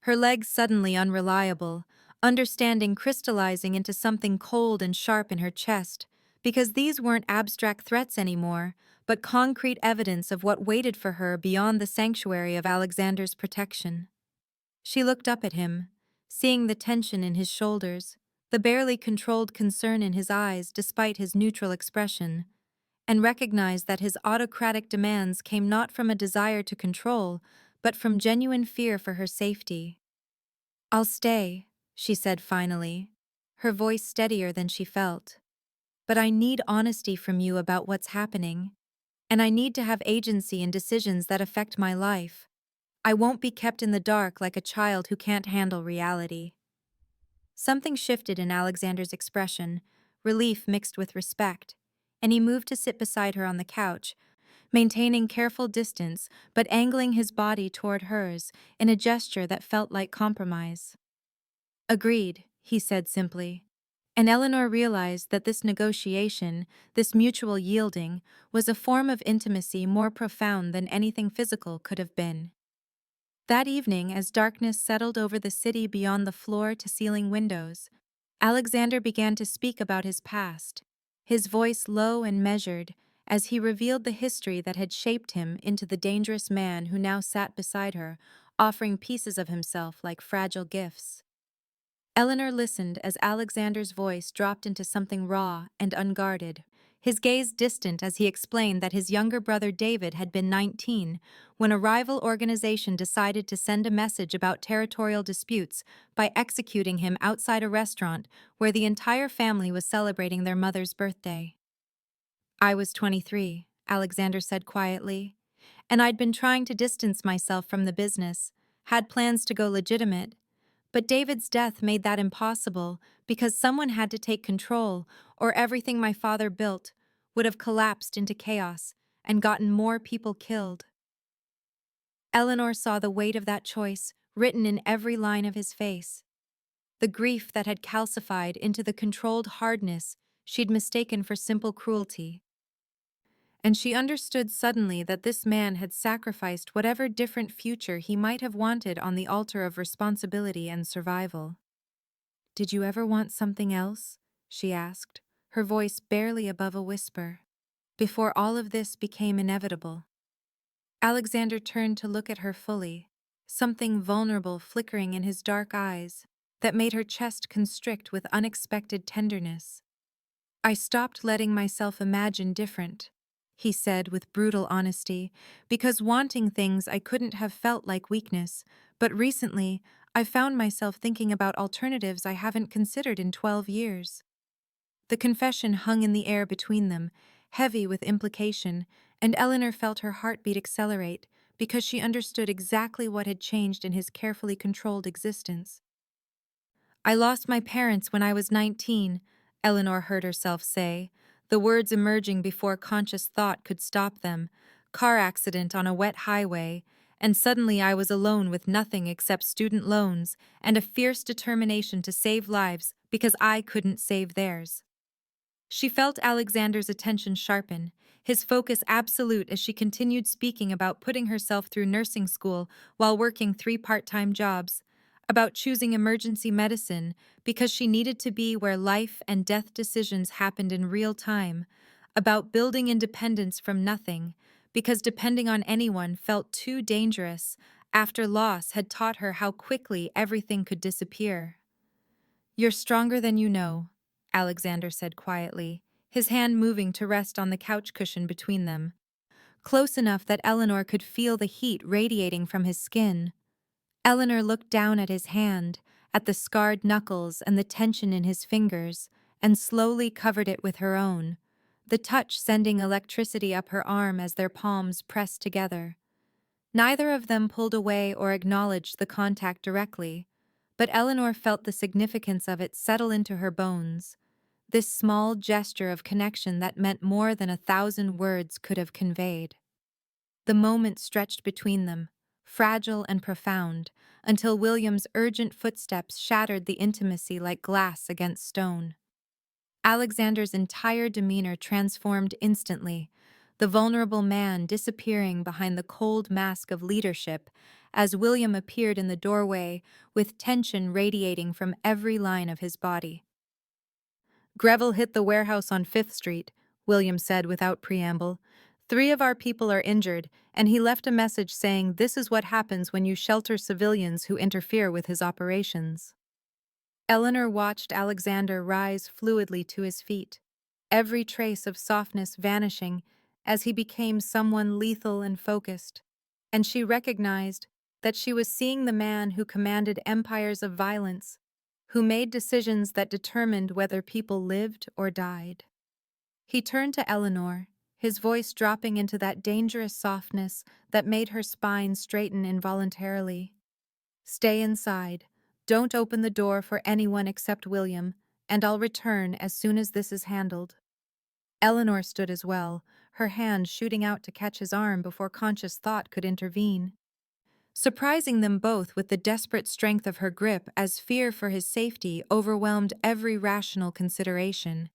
her legs suddenly unreliable, understanding crystallizing into something cold and sharp in her chest, because these weren't abstract threats anymore, but concrete evidence of what waited for her beyond the sanctuary of Alexander's protection. She looked up at him, seeing the tension in his shoulders, the barely controlled concern in his eyes despite his neutral expression, and recognized that his autocratic demands came not from a desire to control, but from genuine fear for her safety. "I'll stay," she said finally, her voice steadier than she felt. "But I need honesty from you about what's happening, and I need to have agency in decisions that affect my life. I won't be kept in the dark like a child who can't handle reality." Something shifted in Alexander's expression, relief mixed with respect, and he moved to sit beside her on the couch, maintaining careful distance but angling his body toward hers in a gesture that felt like compromise. "Agreed," he said simply. And Eleanor realized that this negotiation, this mutual yielding, was a form of intimacy more profound than anything physical could have been. That evening, as darkness settled over the city beyond the floor-to-ceiling windows, Alexander began to speak about his past, his voice low and measured, as he revealed the history that had shaped him into the dangerous man who now sat beside her, offering pieces of himself like fragile gifts. Eleanor listened as Alexander's voice dropped into something raw and unguarded, his gaze distant as he explained that his younger brother David had been 19 when a rival organization decided to send a message about territorial disputes by executing him outside a restaurant where the entire family was celebrating their mother's birthday. "I was 23, Alexander said quietly, "and I'd been trying to distance myself from the business, had plans to go legitimate. But David's death made that impossible because someone had to take control, or everything my father built would have collapsed into chaos and gotten more people killed." Eleanor saw the weight of that choice written in every line of his face, the grief that had calcified into the controlled hardness she'd mistaken for simple cruelty. And she understood suddenly that this man had sacrificed whatever different future he might have wanted on the altar of responsibility and survival. "Did you ever want something else?" she asked, her voice barely above a whisper, "before all of this became inevitable?" Alexander turned to look at her fully, something vulnerable flickering in his dark eyes that made her chest constrict with unexpected tenderness. "I stopped letting myself imagine different," he said with brutal honesty, "because wanting things I couldn't have felt like weakness, but recently I found myself thinking about alternatives I haven't considered in 12 years. The confession hung in the air between them, heavy with implication, and Eleanor felt her heartbeat accelerate because she understood exactly what had changed in his carefully controlled existence. "I lost my parents when I was 19, Eleanor heard herself say, the words emerging before conscious thought could stop them, car accident on a wet highway, and suddenly I was alone with nothing except student loans and a fierce determination to save lives because I couldn't save theirs. She felt Alexander's attention sharpen, his focus absolute as she continued speaking about putting herself through nursing school while working 3 part-time jobs, about choosing emergency medicine because she needed to be where life and death decisions happened in real time, about building independence from nothing because depending on anyone felt too dangerous after loss had taught her how quickly everything could disappear. "You're stronger than you know," Alexander said quietly, his hand moving to rest on the couch cushion between them, close enough that Eleanor could feel the heat radiating from his skin. Eleanor looked down at his hand, at the scarred knuckles and the tension in his fingers, and slowly covered it with her own, the touch sending electricity up her arm as their palms pressed together. Neither of them pulled away or acknowledged the contact directly, but Eleanor felt the significance of it settle into her bones, this small gesture of connection that meant more than 1,000 words could have conveyed. The moment stretched between them, fragile and profound, until William's urgent footsteps shattered the intimacy like glass against stone. Alexander's entire demeanor transformed instantly, the vulnerable man disappearing behind the cold mask of leadership as William appeared in the doorway with tension radiating from every line of his body. "Greville hit the warehouse on 5th Street, William said without preamble. "3 of our people are injured, and he left a message saying this is what happens when you shelter civilians who interfere with his operations." Eleanor watched Alexander rise fluidly to his feet, every trace of softness vanishing as he became someone lethal and focused, and she recognized that she was seeing the man who commanded empires of violence, who made decisions that determined whether people lived or died. He turned to Eleanor, his voice dropping into that dangerous softness that made her spine straighten involuntarily. "Stay inside. Don't open the door for anyone except William, and I'll return as soon as this is handled." Eleanor stood as well, her hand shooting out to catch his arm before conscious thought could intervene, surprising them both with the desperate strength of her grip as fear for his safety overwhelmed every rational consideration.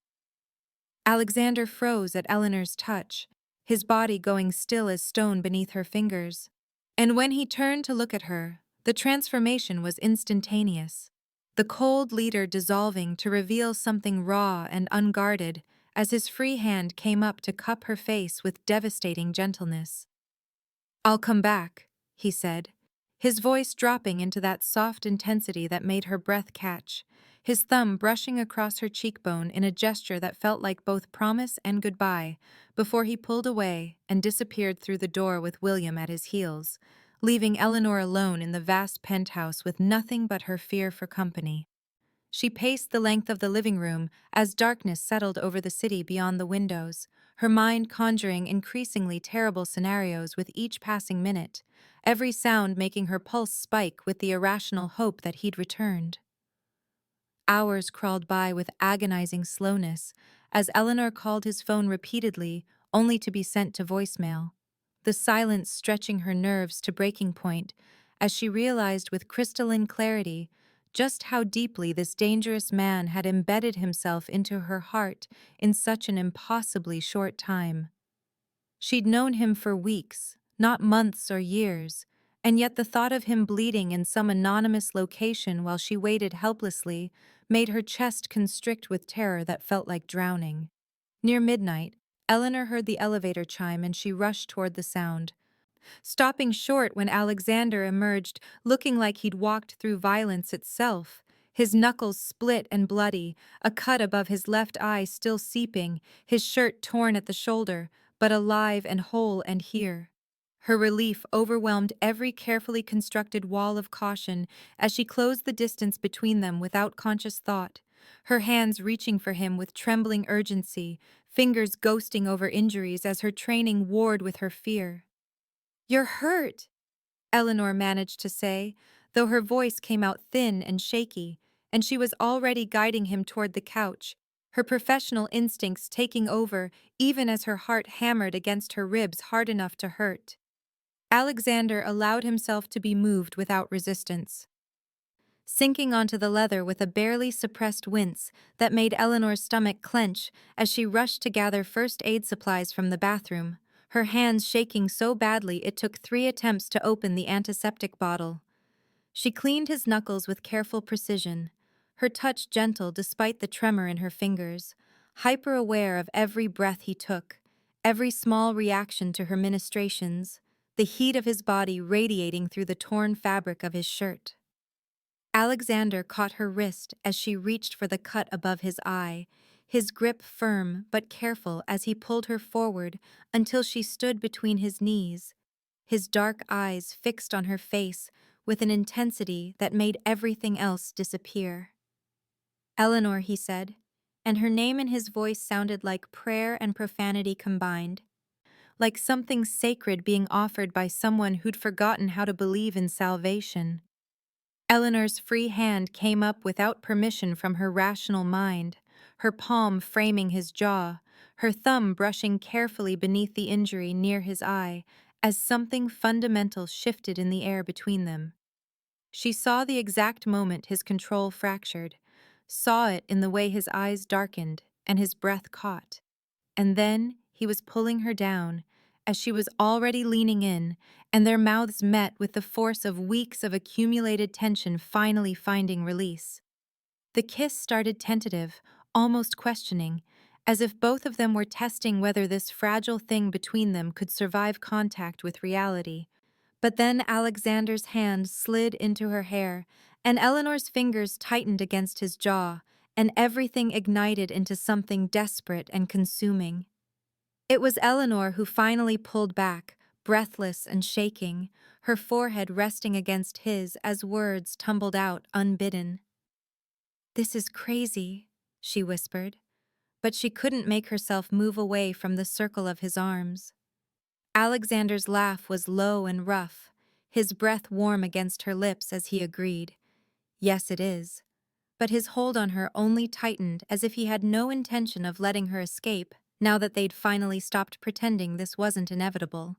Alexander froze at Eleanor's touch, his body going still as stone beneath her fingers. And when he turned to look at her, the transformation was instantaneous, the cold leader dissolving to reveal something raw and unguarded as his free hand came up to cup her face with devastating gentleness. "I'll come back," he said, his voice dropping into that soft intensity that made her breath catch, his thumb brushing across her cheekbone in a gesture that felt like both promise and goodbye, before he pulled away and disappeared through the door with William at his heels, leaving Eleanor alone in the vast penthouse with nothing but her fear for company. She paced the length of the living room as darkness settled over the city beyond the windows, her mind conjuring increasingly terrible scenarios with each passing minute, every sound making her pulse spike with the irrational hope that he'd returned. Hours crawled by with agonizing slowness as Eleanor called his phone repeatedly, only to be sent to voicemail, the silence stretching her nerves to breaking point as she realized with crystalline clarity just how deeply this dangerous man had embedded himself into her heart in such an impossibly short time. She'd known him for weeks, not months or years, and yet the thought of him bleeding in some anonymous location while she waited helplessly made her chest constrict with terror that felt like drowning. Near midnight, Eleanor heard the elevator chime and she rushed toward the sound, stopping short when Alexander emerged, looking like he'd walked through violence itself, his knuckles split and bloody, a cut above his left eye still seeping, his shirt torn at the shoulder, but alive and whole and here. Her relief overwhelmed every carefully constructed wall of caution as she closed the distance between them without conscious thought, her hands reaching for him with trembling urgency, fingers ghosting over injuries as her training warred with her fear. "You're hurt," Eleanor managed to say, though her voice came out thin and shaky, and she was already guiding him toward the couch, her professional instincts taking over even as her heart hammered against her ribs hard enough to hurt. Alexander allowed himself to be moved without resistance, sinking onto the leather with a barely suppressed wince that made Eleanor's stomach clench as she rushed to gather first aid supplies from the bathroom, her hands shaking so badly it took 3 attempts to open the antiseptic bottle. She cleaned his knuckles with careful precision, her touch gentle despite the tremor in her fingers, hyper-aware of every breath he took, every small reaction to her ministrations, the heat of his body radiating through the torn fabric of his shirt. Alexander caught her wrist as she reached for the cut above his eye, his grip firm but careful as he pulled her forward until she stood between his knees, his dark eyes fixed on her face with an intensity that made everything else disappear. "Eleanor," he said, and her name in his voice sounded like prayer and profanity combined, like something sacred being offered by someone who'd forgotten how to believe in salvation. Eleanor's free hand came up without permission from her rational mind, her palm framing his jaw, her thumb brushing carefully beneath the injury near his eye, as something fundamental shifted in the air between them. She saw the exact moment his control fractured, saw it in the way his eyes darkened and his breath caught. And then he was pulling her down, as she was already leaning in, and their mouths met with the force of weeks of accumulated tension finally finding release. The kiss started tentative, almost questioning, as if both of them were testing whether this fragile thing between them could survive contact with reality. But then Alexander's hand slid into her hair, and Eleanor's fingers tightened against his jaw, and everything ignited into something desperate and consuming. It was Eleanor who finally pulled back, breathless and shaking, her forehead resting against his as words tumbled out unbidden. "This is crazy," she whispered, but she couldn't make herself move away from the circle of his arms. Alexander's laugh was low and rough, his breath warm against her lips as he agreed. "Yes, it is." But his hold on her only tightened as if he had no intention of letting her escape, now that they'd finally stopped pretending this wasn't inevitable.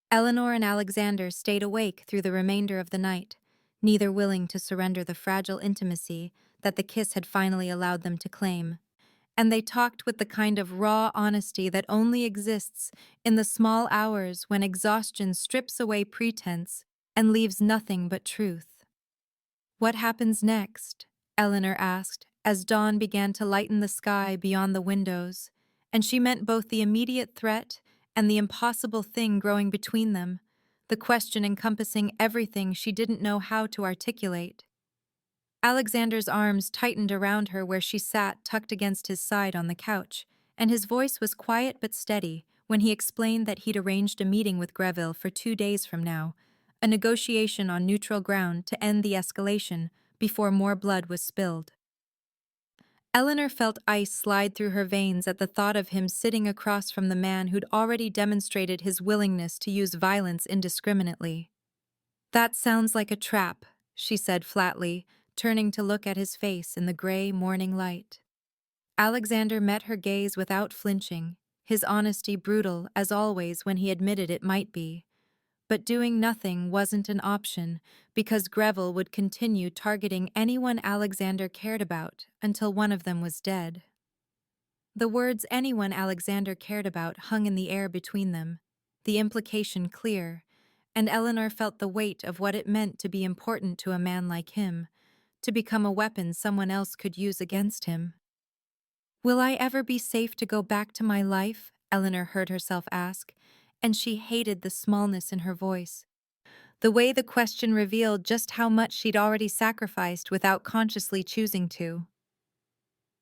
Eleanor and Alexander stayed awake through the remainder of the night, neither willing to surrender the fragile intimacy that the kiss had finally allowed them to claim. And they talked with the kind of raw honesty that only exists in the small hours when exhaustion strips away pretense and leaves nothing but truth. "What happens next?" Eleanor asked, as dawn began to lighten the sky beyond the windows, and she meant both the immediate threat and the impossible thing growing between them, the question encompassing everything she didn't know how to articulate. Alexander's arms tightened around her where she sat tucked against his side on the couch, and his voice was quiet but steady when he explained that he'd arranged a meeting with Greville for 2 days from now, a negotiation on neutral ground to end the escalation before more blood was spilled. Eleanor felt ice slide through her veins at the thought of him sitting across from the man who'd already demonstrated his willingness to use violence indiscriminately. "That sounds like a trap," she said flatly, turning to look at his face in the gray morning light. Alexander met her gaze without flinching, his honesty brutal as always when he admitted it might be. But doing nothing wasn't an option because Greville would continue targeting anyone Alexander cared about until one of them was dead. The words anyone Alexander cared about hung in the air between them, the implication clear, and Eleanor felt the weight of what it meant to be important to a man like him, to become a weapon someone else could use against him. "Will I ever be safe to go back to my life?" Eleanor heard herself ask, and she hated the smallness in her voice. The way the question revealed just how much she'd already sacrificed without consciously choosing to.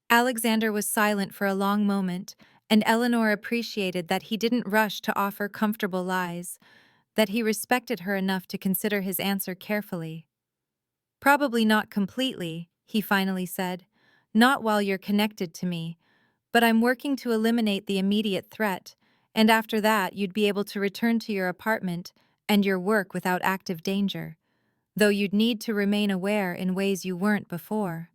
Alexander was silent for a long moment, and Eleanor appreciated that he didn't rush to offer comfortable lies, that he respected her enough to consider his answer carefully. "Probably not completely," he finally said. "Not while you're connected to me. But I'm working to eliminate the immediate threat, and after that you'd be able to return to your apartment and your work without active danger, though you'd need to remain aware in ways you weren't before."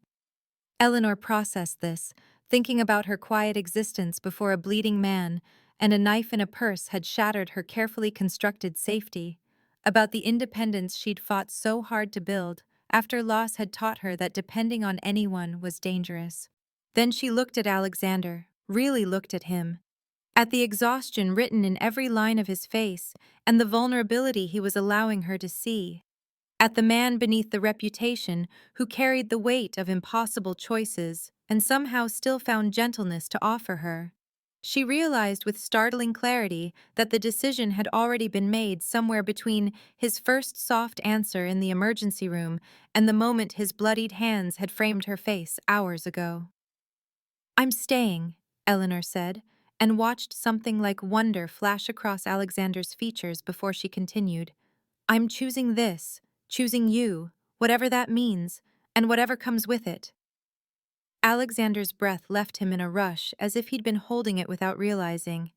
Eleanor processed this, thinking about her quiet existence before a bleeding man and a knife in a purse had shattered her carefully constructed safety, about the independence she'd fought so hard to build after loss had taught her that depending on anyone was dangerous. Then she looked at Alexander, really looked at him, at the exhaustion written in every line of his face and the vulnerability he was allowing her to see, at the man beneath the reputation who carried the weight of impossible choices and somehow still found gentleness to offer her. She realized with startling clarity that the decision had already been made somewhere between his first soft answer in the emergency room and the moment his bloodied hands had framed her face hours ago. "I'm staying," Eleanor said, and watched something like wonder flash across Alexander's features before she continued. "I'm choosing this, choosing you, whatever that means, and whatever comes with it." Alexander's breath left him in a rush as if he'd been holding it without realizing,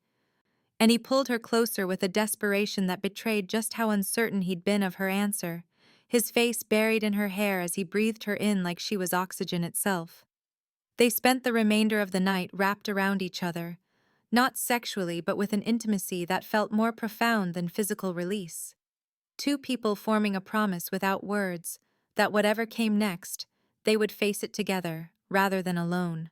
and he pulled her closer with a desperation that betrayed just how uncertain he'd been of her answer, his face buried in her hair as he breathed her in like she was oxygen itself. They spent the remainder of the night wrapped around each other, not sexually but with an intimacy that felt more profound than physical release. Two people forming a promise without words, that whatever came next, they would face it together, rather than alone.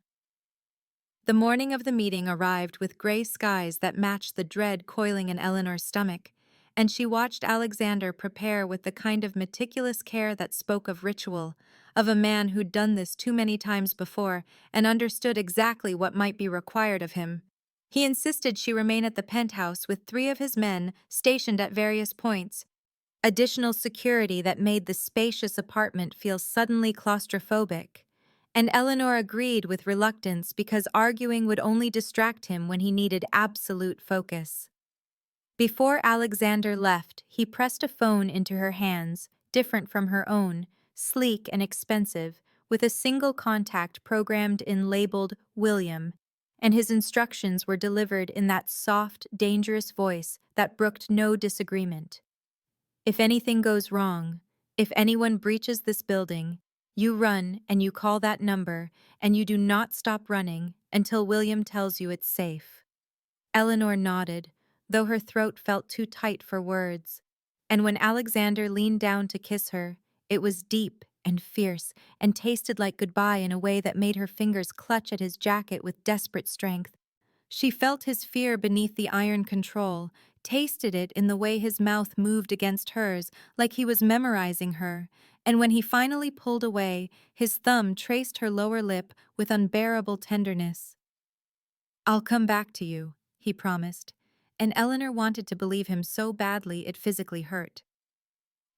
The morning of the meeting arrived with gray skies that matched the dread coiling in Eleanor's stomach, and she watched Alexander prepare with the kind of meticulous care that spoke of ritual, of a man who'd done this too many times before and understood exactly what might be required of him. He insisted she remain at the penthouse with 3 of his men stationed at various points, additional security that made the spacious apartment feel suddenly claustrophobic. And Eleanor agreed with reluctance because arguing would only distract him when he needed absolute focus. Before Alexander left, he pressed a phone into her hands, different from her own, sleek and expensive, with a single contact programmed in labeled William, and his instructions were delivered in that soft, dangerous voice that brooked no disagreement. "If anything goes wrong, if anyone breaches this building, you run and you call that number, and you do not stop running until William tells you it's safe." Eleanor nodded, though her throat felt too tight for words. And when Alexander leaned down to kiss her, it was deep and fierce and tasted like goodbye in a way that made her fingers clutch at his jacket with desperate strength. She felt his fear beneath the iron control, tasted it in the way his mouth moved against hers, like he was memorizing her, and when he finally pulled away, his thumb traced her lower lip with unbearable tenderness. "I'll come back to you," he promised, and Eleanor wanted to believe him so badly it physically hurt.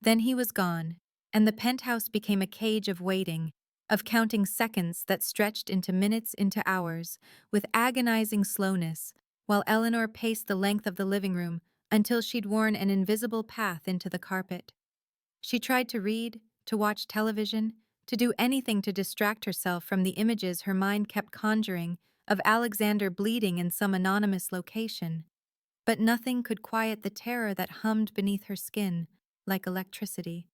Then he was gone, and the penthouse became a cage of waiting, of counting seconds that stretched into minutes into hours, with agonizing slowness, while Eleanor paced the length of the living room until she'd worn an invisible path into the carpet. She tried to read, to watch television, to do anything to distract herself from the images her mind kept conjuring of Alexander bleeding in some anonymous location. But nothing could quiet the terror that hummed beneath her skin, like electricity.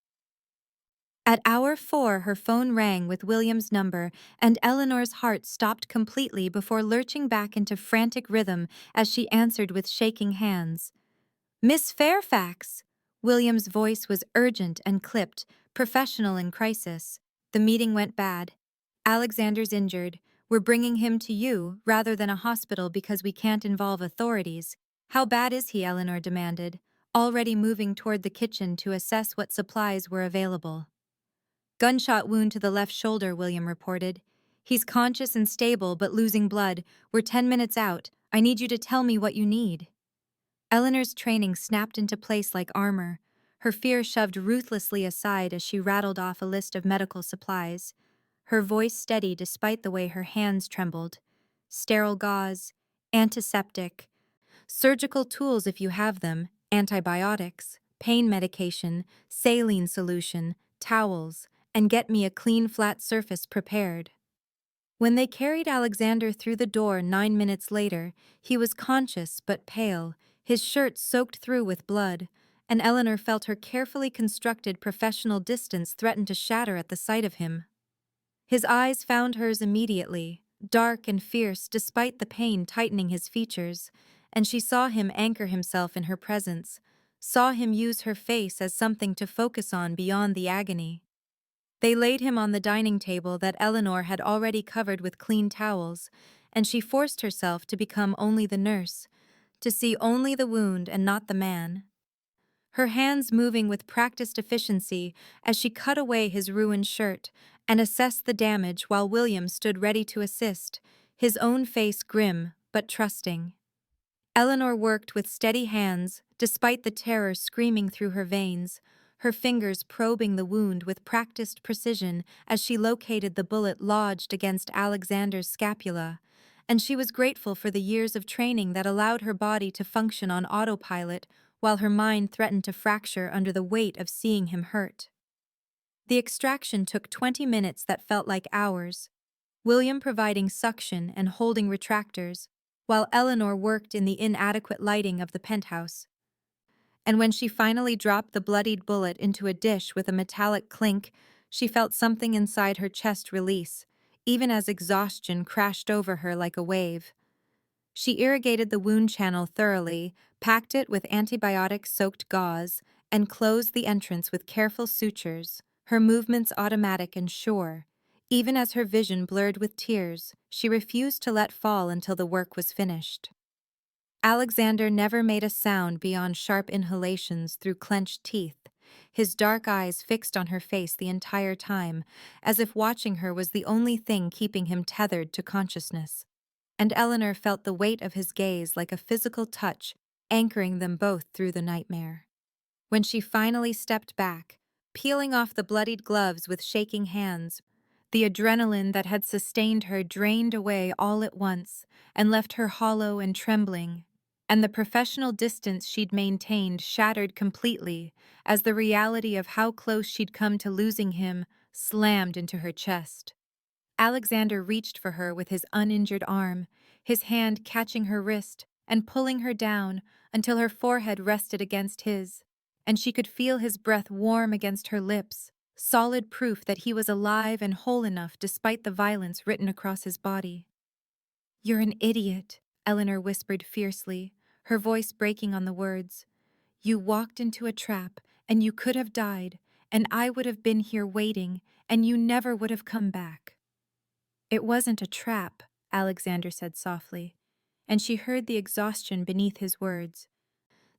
At hour 4, her phone rang with William's number, and Eleanor's heart stopped completely before lurching back into frantic rhythm as she answered with shaking hands. "Miss Fairfax!" William's voice was urgent and clipped, professional in crisis. "The meeting went bad. Alexander's injured. We're bringing him to you rather than a hospital because we can't involve authorities." "How bad is he?" Eleanor demanded, already moving toward the kitchen to assess what supplies were available. "Gunshot wound to the left shoulder," William reported. "He's conscious and stable but losing blood. We're 10 minutes out. I need you to tell me what you need." Eleanor's training snapped into place like armor, her fear shoved ruthlessly aside as she rattled off a list of medical supplies, her voice steady despite the way her hands trembled. "Sterile gauze, antiseptic, surgical tools if you have them, antibiotics, pain medication, saline solution, towels, and get me a clean flat surface prepared." When they carried Alexander through the door 9 minutes later, he was conscious but pale, his shirt soaked through with blood, and Eleanor felt her carefully constructed professional distance threaten to shatter at the sight of him. His eyes found hers immediately, dark and fierce despite the pain tightening his features, and she saw him anchor himself in her presence, saw him use her face as something to focus on beyond the agony. They laid him on the dining table that Eleanor had already covered with clean towels, and she forced herself to become only the nurse, to see only the wound and not the man. Her hands moving with practiced efficiency as she cut away his ruined shirt and assessed the damage while William stood ready to assist, his own face grim but trusting. Eleanor worked with steady hands, despite the terror screaming through her veins, her fingers probing the wound with practiced precision as she located the bullet lodged against Alexander's scapula, and she was grateful for the years of training that allowed her body to function on autopilot while her mind threatened to fracture under the weight of seeing him hurt. The extraction took 20 minutes that felt like hours, William providing suction and holding retractors, while Eleanor worked in the inadequate lighting of the penthouse. And when she finally dropped the bloodied bullet into a dish with a metallic clink, she felt something inside her chest release, even as exhaustion crashed over her like a wave. She irrigated the wound channel thoroughly, packed it with antibiotic-soaked gauze, and closed the entrance with careful sutures, her movements automatic and sure. Even as her vision blurred with tears, she refused to let fall until the work was finished. Alexander never made a sound beyond sharp inhalations through clenched teeth, his dark eyes fixed on her face the entire time, as if watching her was the only thing keeping him tethered to consciousness. And Eleanor felt the weight of his gaze like a physical touch, anchoring them both through the nightmare. When she finally stepped back, peeling off the bloodied gloves with shaking hands, the adrenaline that had sustained her drained away all at once and left her hollow and trembling, and the professional distance she'd maintained shattered completely as the reality of how close she'd come to losing him slammed into her chest. Alexander reached for her with his uninjured arm, his hand catching her wrist and pulling her down until her forehead rested against his, and she could feel his breath warm against her lips, solid proof that he was alive and whole enough despite the violence written across his body. "You're an idiot," Eleanor whispered fiercely, her voice breaking on the words. "You walked into a trap, and you could have died, and I would have been here waiting, and you never would have come back." "It wasn't a trap," Alexander said softly, and she heard the exhaustion beneath his words.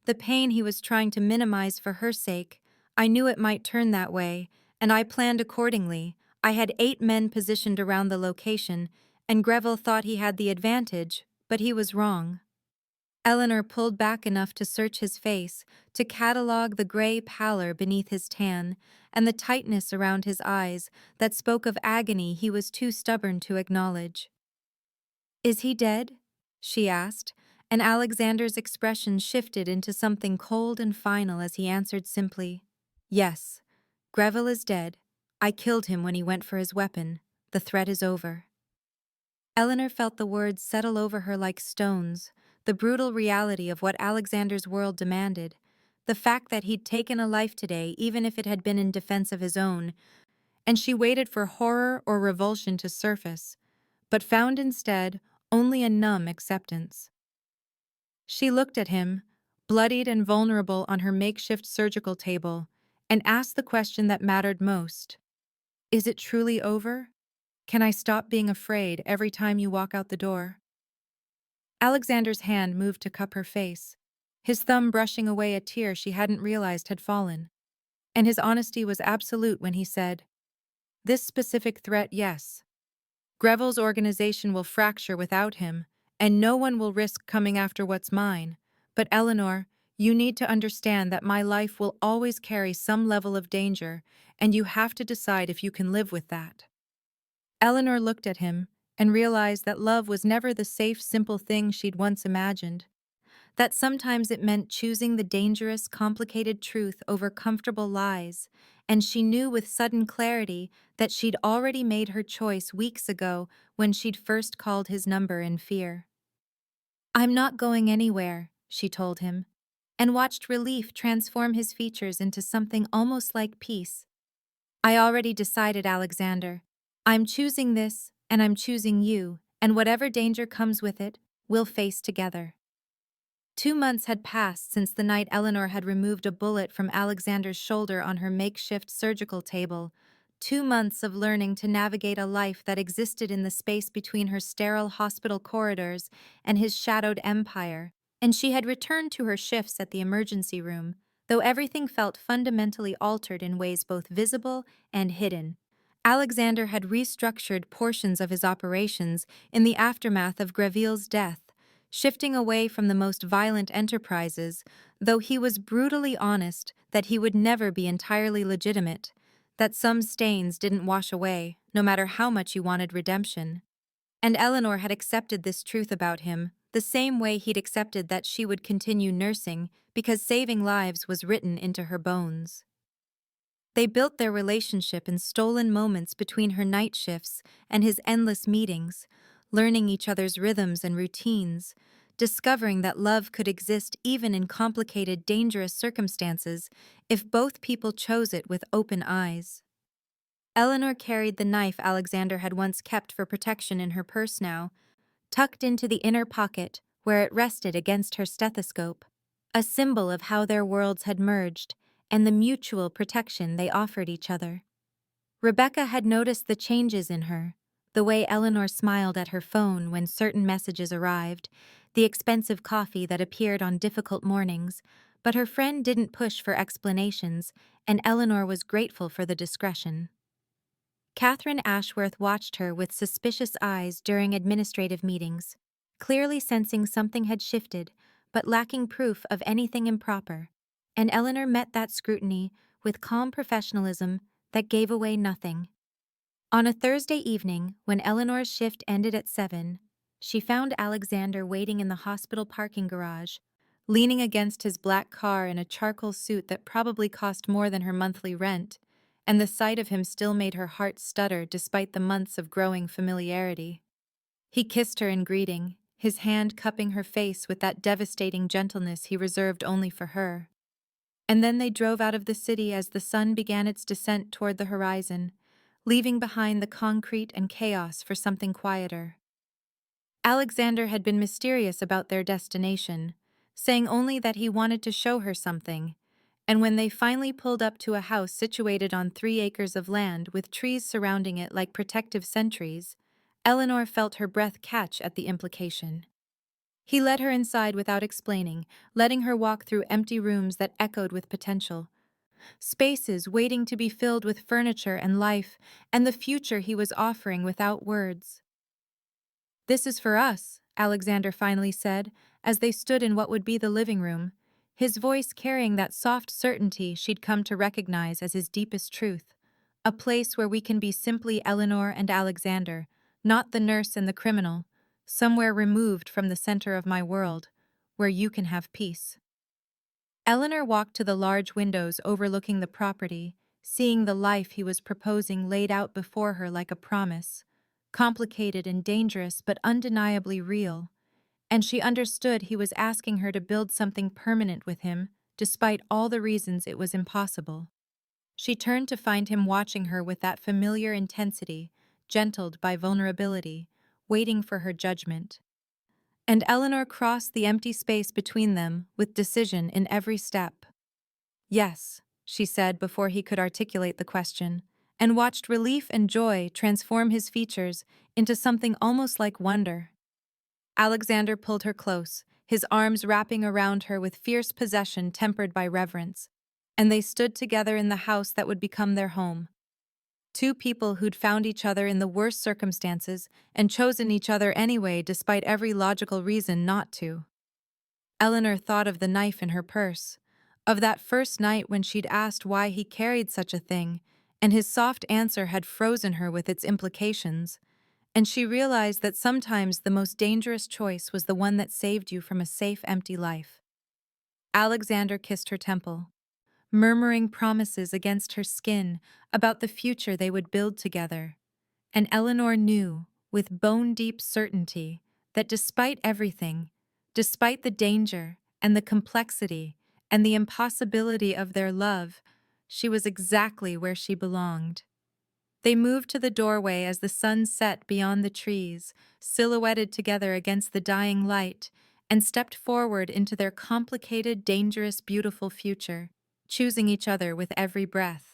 The pain he was trying to minimize for her sake. "I knew it might turn that way, and I planned accordingly. I had 8 men positioned around the location, and Greville thought he had the advantage, but he was wrong." Eleanor pulled back enough to search his face, to catalog the gray pallor beneath his tan, and the tightness around his eyes that spoke of agony he was too stubborn to acknowledge. "Is he dead?" she asked, and Alexander's expression shifted into something cold and final as he answered simply, "Yes, Greville is dead. I killed him when he went for his weapon. The threat is over." Eleanor felt the words settle over her like stones, the brutal reality of what Alexander's world demanded, the fact that he'd taken a life today even if it had been in defense of his own, and she waited for horror or revulsion to surface, but found instead only a numb acceptance. She looked at him, bloodied and vulnerable on her makeshift surgical table, and asked the question that mattered most. "Is it truly over? Can I stop being afraid every time you walk out the door?" Alexander's hand moved to cup her face, his thumb brushing away a tear she hadn't realized had fallen. And his honesty was absolute when he said, "This specific threat, yes. Greville's organization will fracture without him, and no one will risk coming after what's mine. But Eleanor, you need to understand that my life will always carry some level of danger, and you have to decide if you can live with that." Eleanor looked at him and realized that love was never the safe, simple thing she'd once imagined. That sometimes it meant choosing the dangerous, complicated truth over comfortable lies, and she knew with sudden clarity that she'd already made her choice weeks ago when she'd first called his number in fear. "I'm not going anywhere," she told him, and watched relief transform his features into something almost like peace. "I already decided, Alexander. I'm choosing this, and I'm choosing you, and whatever danger comes with it, we'll face together. 2 months had passed since the night Eleanor had removed a bullet from Alexander's shoulder on her makeshift surgical table. 2 months of learning to navigate a life that existed in the space between her sterile hospital corridors and his shadowed empire, and she had returned to her shifts at the emergency room, though everything felt fundamentally altered in ways both visible and hidden. Alexander had restructured portions of his operations in the aftermath of Greville's death, shifting away from the most violent enterprises, though he was brutally honest that he would never be entirely legitimate, that some stains didn't wash away, no matter how much you wanted redemption. And Eleanor had accepted this truth about him, the same way he'd accepted that she would continue nursing because saving lives was written into her bones. They built their relationship in stolen moments between her night shifts and his endless meetings, learning each other's rhythms and routines, discovering that love could exist even in complicated, dangerous circumstances if both people chose it with open eyes. Eleanor carried the knife Alexander had once kept for protection in her purse now, tucked into the inner pocket where it rested against her stethoscope, a symbol of how their worlds had merged and the mutual protection they offered each other. Rebecca had noticed the changes in her, the way Eleanor smiled at her phone when certain messages arrived, the expensive coffee that appeared on difficult mornings, but her friend didn't push for explanations, and Eleanor was grateful for the discretion. Catherine Ashworth watched her with suspicious eyes during administrative meetings, clearly sensing something had shifted, but lacking proof of anything improper, and Eleanor met that scrutiny with calm professionalism that gave away nothing. On a Thursday evening, when Eleanor's shift ended at 7, she found Alexander waiting in the hospital parking garage, leaning against his black car in a charcoal suit that probably cost more than her monthly rent, and the sight of him still made her heart stutter despite the months of growing familiarity. He kissed her in greeting, his hand cupping her face with that devastating gentleness he reserved only for her. And then they drove out of the city as the sun began its descent toward the horizon, leaving behind the concrete and chaos for something quieter. Alexander had been mysterious about their destination, saying only that he wanted to show her something, and when they finally pulled up to a house situated on 3 acres of land with trees surrounding it like protective sentries, Eleanor felt her breath catch at the implication. He led her inside without explaining, letting her walk through empty rooms that echoed with potential. Spaces waiting to be filled with furniture and life, and the future he was offering without words. "This is for us," Alexander finally said, as they stood in what would be the living room, his voice carrying that soft certainty she'd come to recognize as his deepest truth. "A place where we can be simply Eleanor and Alexander, not the nurse and the criminal, somewhere removed from the center of my world, where you can have peace." Eleanor walked to the large windows overlooking the property, seeing the life he was proposing laid out before her like a promise, complicated and dangerous but undeniably real, and she understood he was asking her to build something permanent with him, despite all the reasons it was impossible. She turned to find him watching her with that familiar intensity, gentled by vulnerability, waiting for her judgment. And Eleanor crossed the empty space between them with decision in every step. "Yes," she said before he could articulate the question, and watched relief and joy transform his features into something almost like wonder. Alexander pulled her close, his arms wrapping around her with fierce possession tempered by reverence, and they stood together in the house that would become their home. 2 people who'd found each other in the worst circumstances and chosen each other anyway despite every logical reason not to. Eleanor thought of the knife in her purse, of that first night when she'd asked why he carried such a thing, and his soft answer had frozen her with its implications, and she realized that sometimes the most dangerous choice was the one that saved you from a safe, empty life. Alexander kissed her temple, murmuring promises against her skin about the future they would build together. And Eleanor knew, with bone-deep certainty, that despite everything, despite the danger and the complexity and the impossibility of their love, she was exactly where she belonged. They moved to the doorway as the sun set beyond the trees, silhouetted together against the dying light, and stepped forward into their complicated, dangerous, beautiful future, choosing each other with every breath.